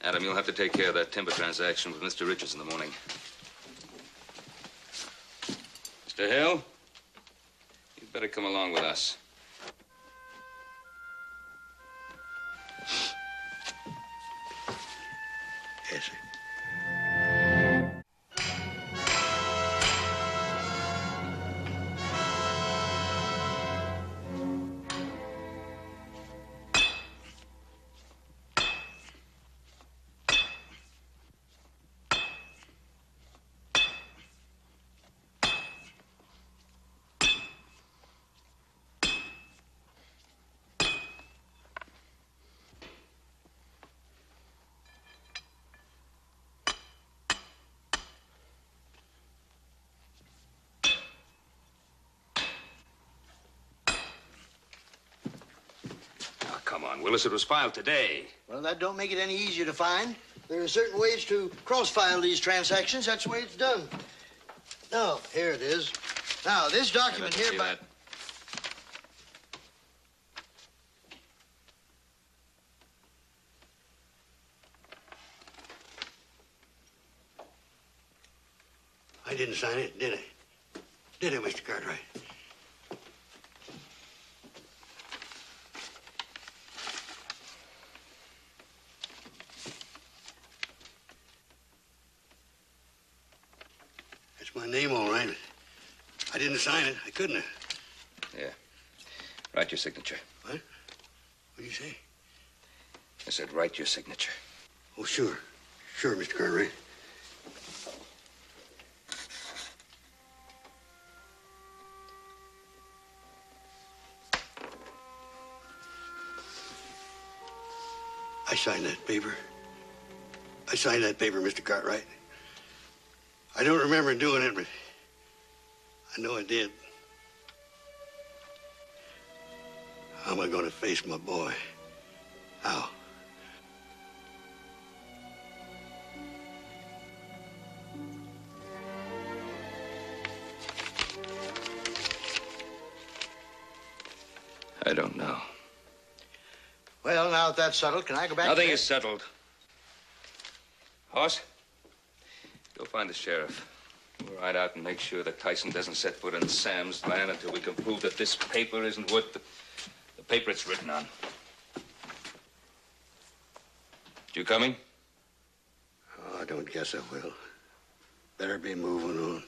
Adam, you'll have to take care of that timber transaction with Mr. Richards in the morning. Mr. Hill, you'd better come along with us. Yes, sir. Oh, come on, Willis. It was filed today. Well, that don't make it any easier to find. There are certain ways to cross-file these transactions. That's the way it's done. No, here it is. Now, this document Hey, let me here... see that. I didn't sign it, did I? Did I, Mr. Cartwright? That's my name, all right. I didn't sign it. I couldn't have. Yeah. Write your signature. What? What do you say? I said write your signature. Oh, sure. Sure, Mr. Cartwright. I signed that paper. I signed that paper, Mr. Cartwright. I don't remember doing it, but I know I did. How am I going to face my boy? How? I don't know. Well, now that that's settled, can I go back Nothing to is settled. Hoss, go find the sheriff. We'll ride out and make sure that Tyson doesn't set foot on Sam's land until we can prove that this paper isn't worth the paper it's written on. You coming? Oh, I don't guess I will. Better be moving on.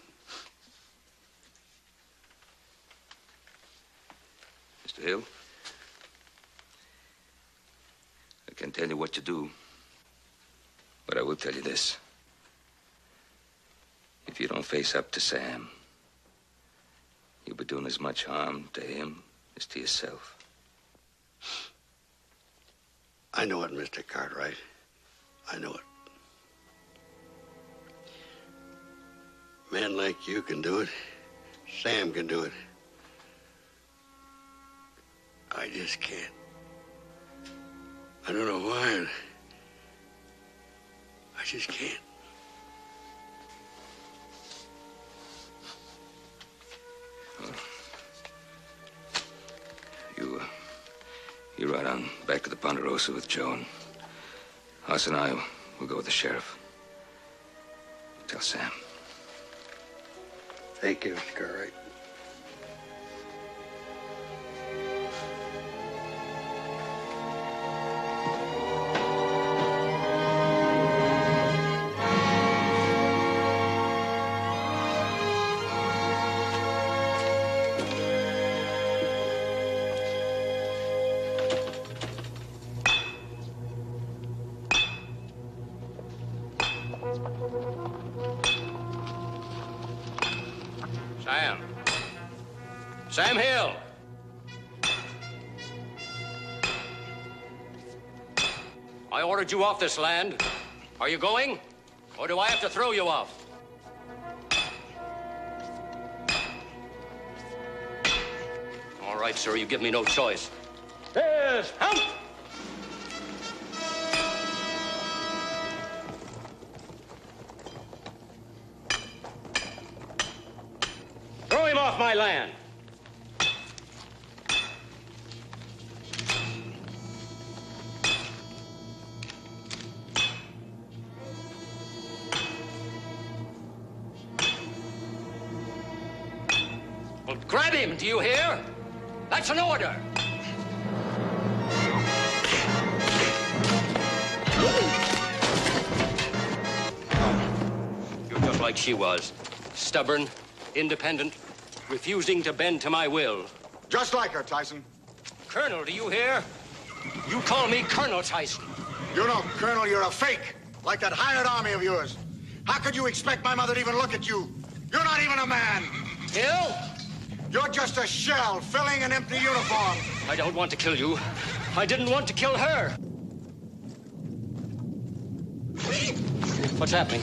Mr. Hill? I can't tell you what to do, but I will tell you this. If you don't face up to Sam, you'll be doing as much harm to him as to yourself. I know it, Mr. Cartwright. I know it. Men like you can do it. Sam can do it. I just can't. I don't know why. I just can't. You ride on back to the Ponderosa with Joe, and Hoss and I will go with the sheriff. Tell Sam. Thank you, Mr. Cartwright. Sam Hill. I ordered you off this land. Are you going? Or do I have to throw you off? All right, sir, you give me no choice. Yes, hump! Throw him off my land. Well, grab him, do you hear? That's an order. You're just like she was. Stubborn, independent, refusing to bend to my will. Just like her, Tyson. Colonel, do you hear? You call me Colonel Tyson. You know, Colonel, you're a fake, like that hired army of yours. How could you expect my mother to even look at you? You're not even a man. Kill? You're just a shell filling an empty uniform. I don't want to kill you. I didn't want to kill her. What's happening?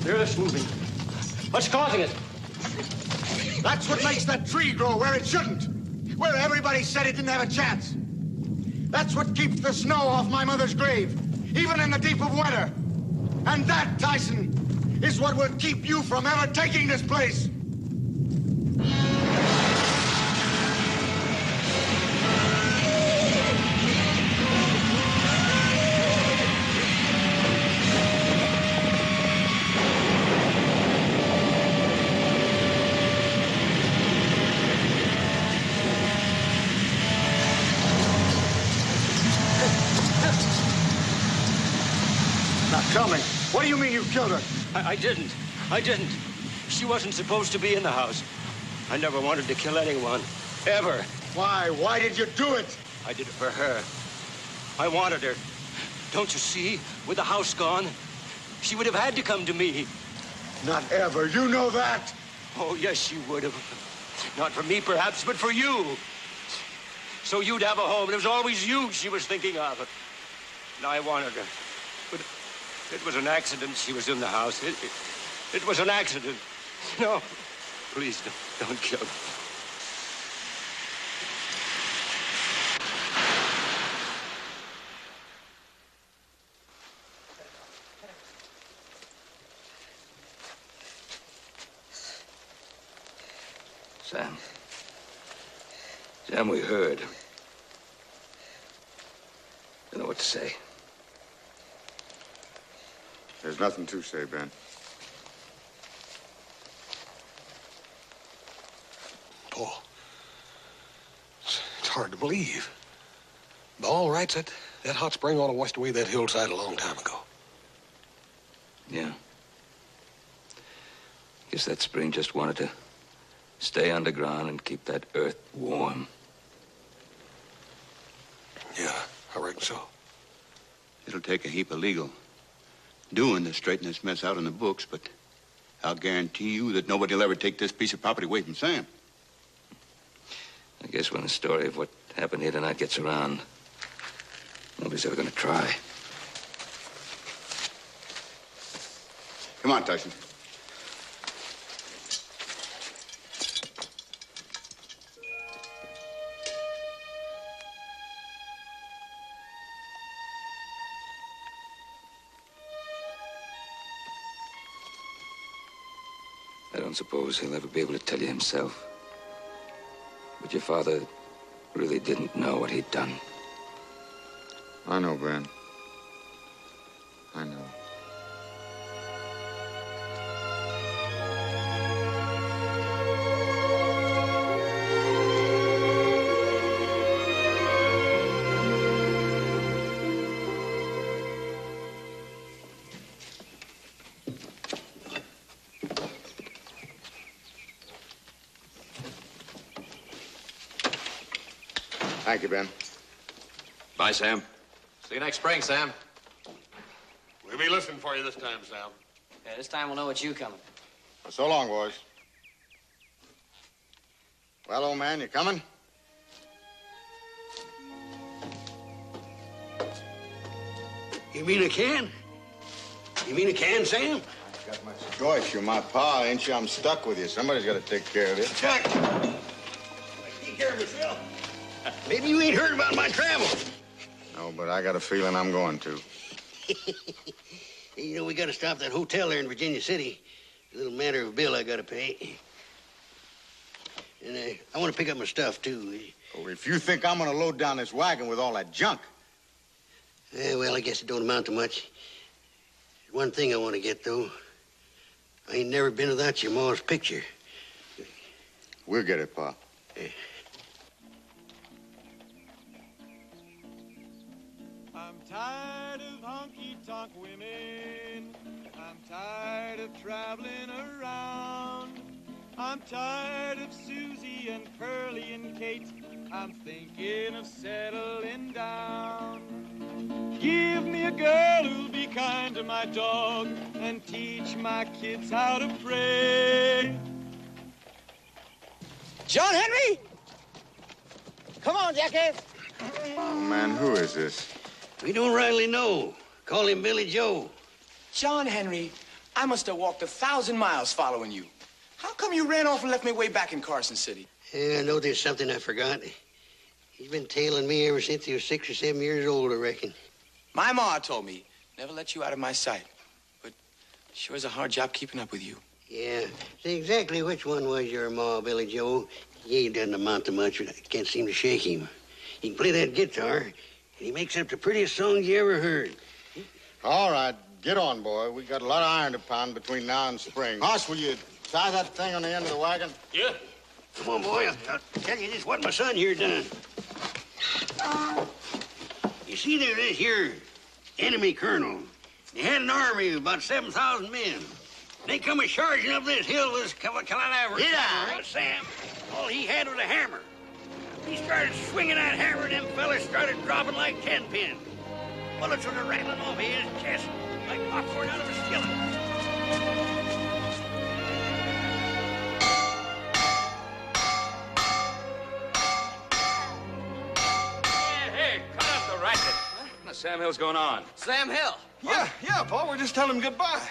The earth's moving. What's causing it? That's what makes that tree grow where it shouldn't. Where everybody said it didn't have a chance. That's what keeps the snow off my mother's grave, even in the deep of winter. And that, Tyson, is what will keep you from ever taking this place. Tell me, what do you mean you killed her? I didn't. I didn't. She wasn't supposed to be in the house. I never wanted to kill anyone. Ever. Why? Why did you do it? I did it for her. I wanted her. Don't you see? With the house gone, she would have had to come to me. Not ever. You know that. Oh, yes, she would have. Not for me, perhaps, but for you. So you'd have a home. It was always you she was thinking of. And I wanted her. But it was an accident. She was in the house. It was an accident. No, please don't kill her. Sam, we heard. Don't know what to say. There's nothing to say, Ben. Paul, it's hard to believe. By all rights, that hot spring ought to washed away that hillside a long time ago. Yeah. Guess that spring just wanted to stay underground and keep that earth warm. Yeah, I reckon so. It'll take a heap of legal doing to straighten this mess out in the books, but I'll guarantee you that nobody will ever take this piece of property away from Sam. I guess when the story of what happened here tonight gets around, nobody's ever gonna try. Come on, Tyson. I don't suppose he'll ever be able to tell you himself. But your father really didn't know what he'd done. I know, Ben. I know. Thank you, Ben. Bye, Sam. See you next spring, Sam. We'll be listening for you this time, Sam. Yeah, this time we'll know it's you coming. Well, so long, boys. Well, old man, you coming? You mean a can? You mean a can, Sam? Got much choice. You're my pa, ain't you? I'm stuck with you. Somebody's got to take care of this. Chuck! Take care of yourself. Maybe you ain't heard about my travels. No, but I got a feeling I'm going to. You know, we got to stop that hotel there in Virginia City. A little matter of a bill I got to pay. And I want to pick up my stuff, too. Oh, if you think I'm going to load down this wagon with all that junk. Well, I guess it don't amount to much. One thing I want to get, though. I ain't never been without your ma's picture. We'll get it, Pa. I'm tired of honky-tonk women. I'm tired of traveling around. I'm tired of Susie and Pearlie and Kate. I'm thinking of settling down. Give me a girl who'll be kind to my dog and teach my kids how to pray. John Henry? Come on, jackass. Oh, man, who is this? We don't rightly know. Call him Billy Joe. John Henry, I must have walked 1,000 miles following you. How come you ran off and left me way back in Carson City? Yeah, I know there's something I forgot. He's been tailing me ever since he was 6 or 7 years old, I reckon. My ma told me, never let you out of my sight. But sure is a hard job keeping up with you. Yeah. See exactly which one was your ma, Billy Joe. He doesn't amount to much, but I can't seem to shake him. He can play that guitar, and he makes up the prettiest songs you ever heard. All right, get on, boy. We got a lot of iron to pound between now and spring. Hoss, will you tie that thing on the end of the wagon? Yeah. Come on, boy. I'll tell you just what my son here done. You see, there's this here enemy colonel. He had an army of about 7,000 men. They come a charging up this hill with this caliber. Yeah, Sam. All he had was a hammer. He started swinging that hammer, and them fellas started dropping like 10 pins. Bullets were rattling off his chest like popcorn out of a skillet. Hey, cut up the racket. What Sam Hill's going on? Sam Hill. Yeah, Pa, we're just telling him goodbye.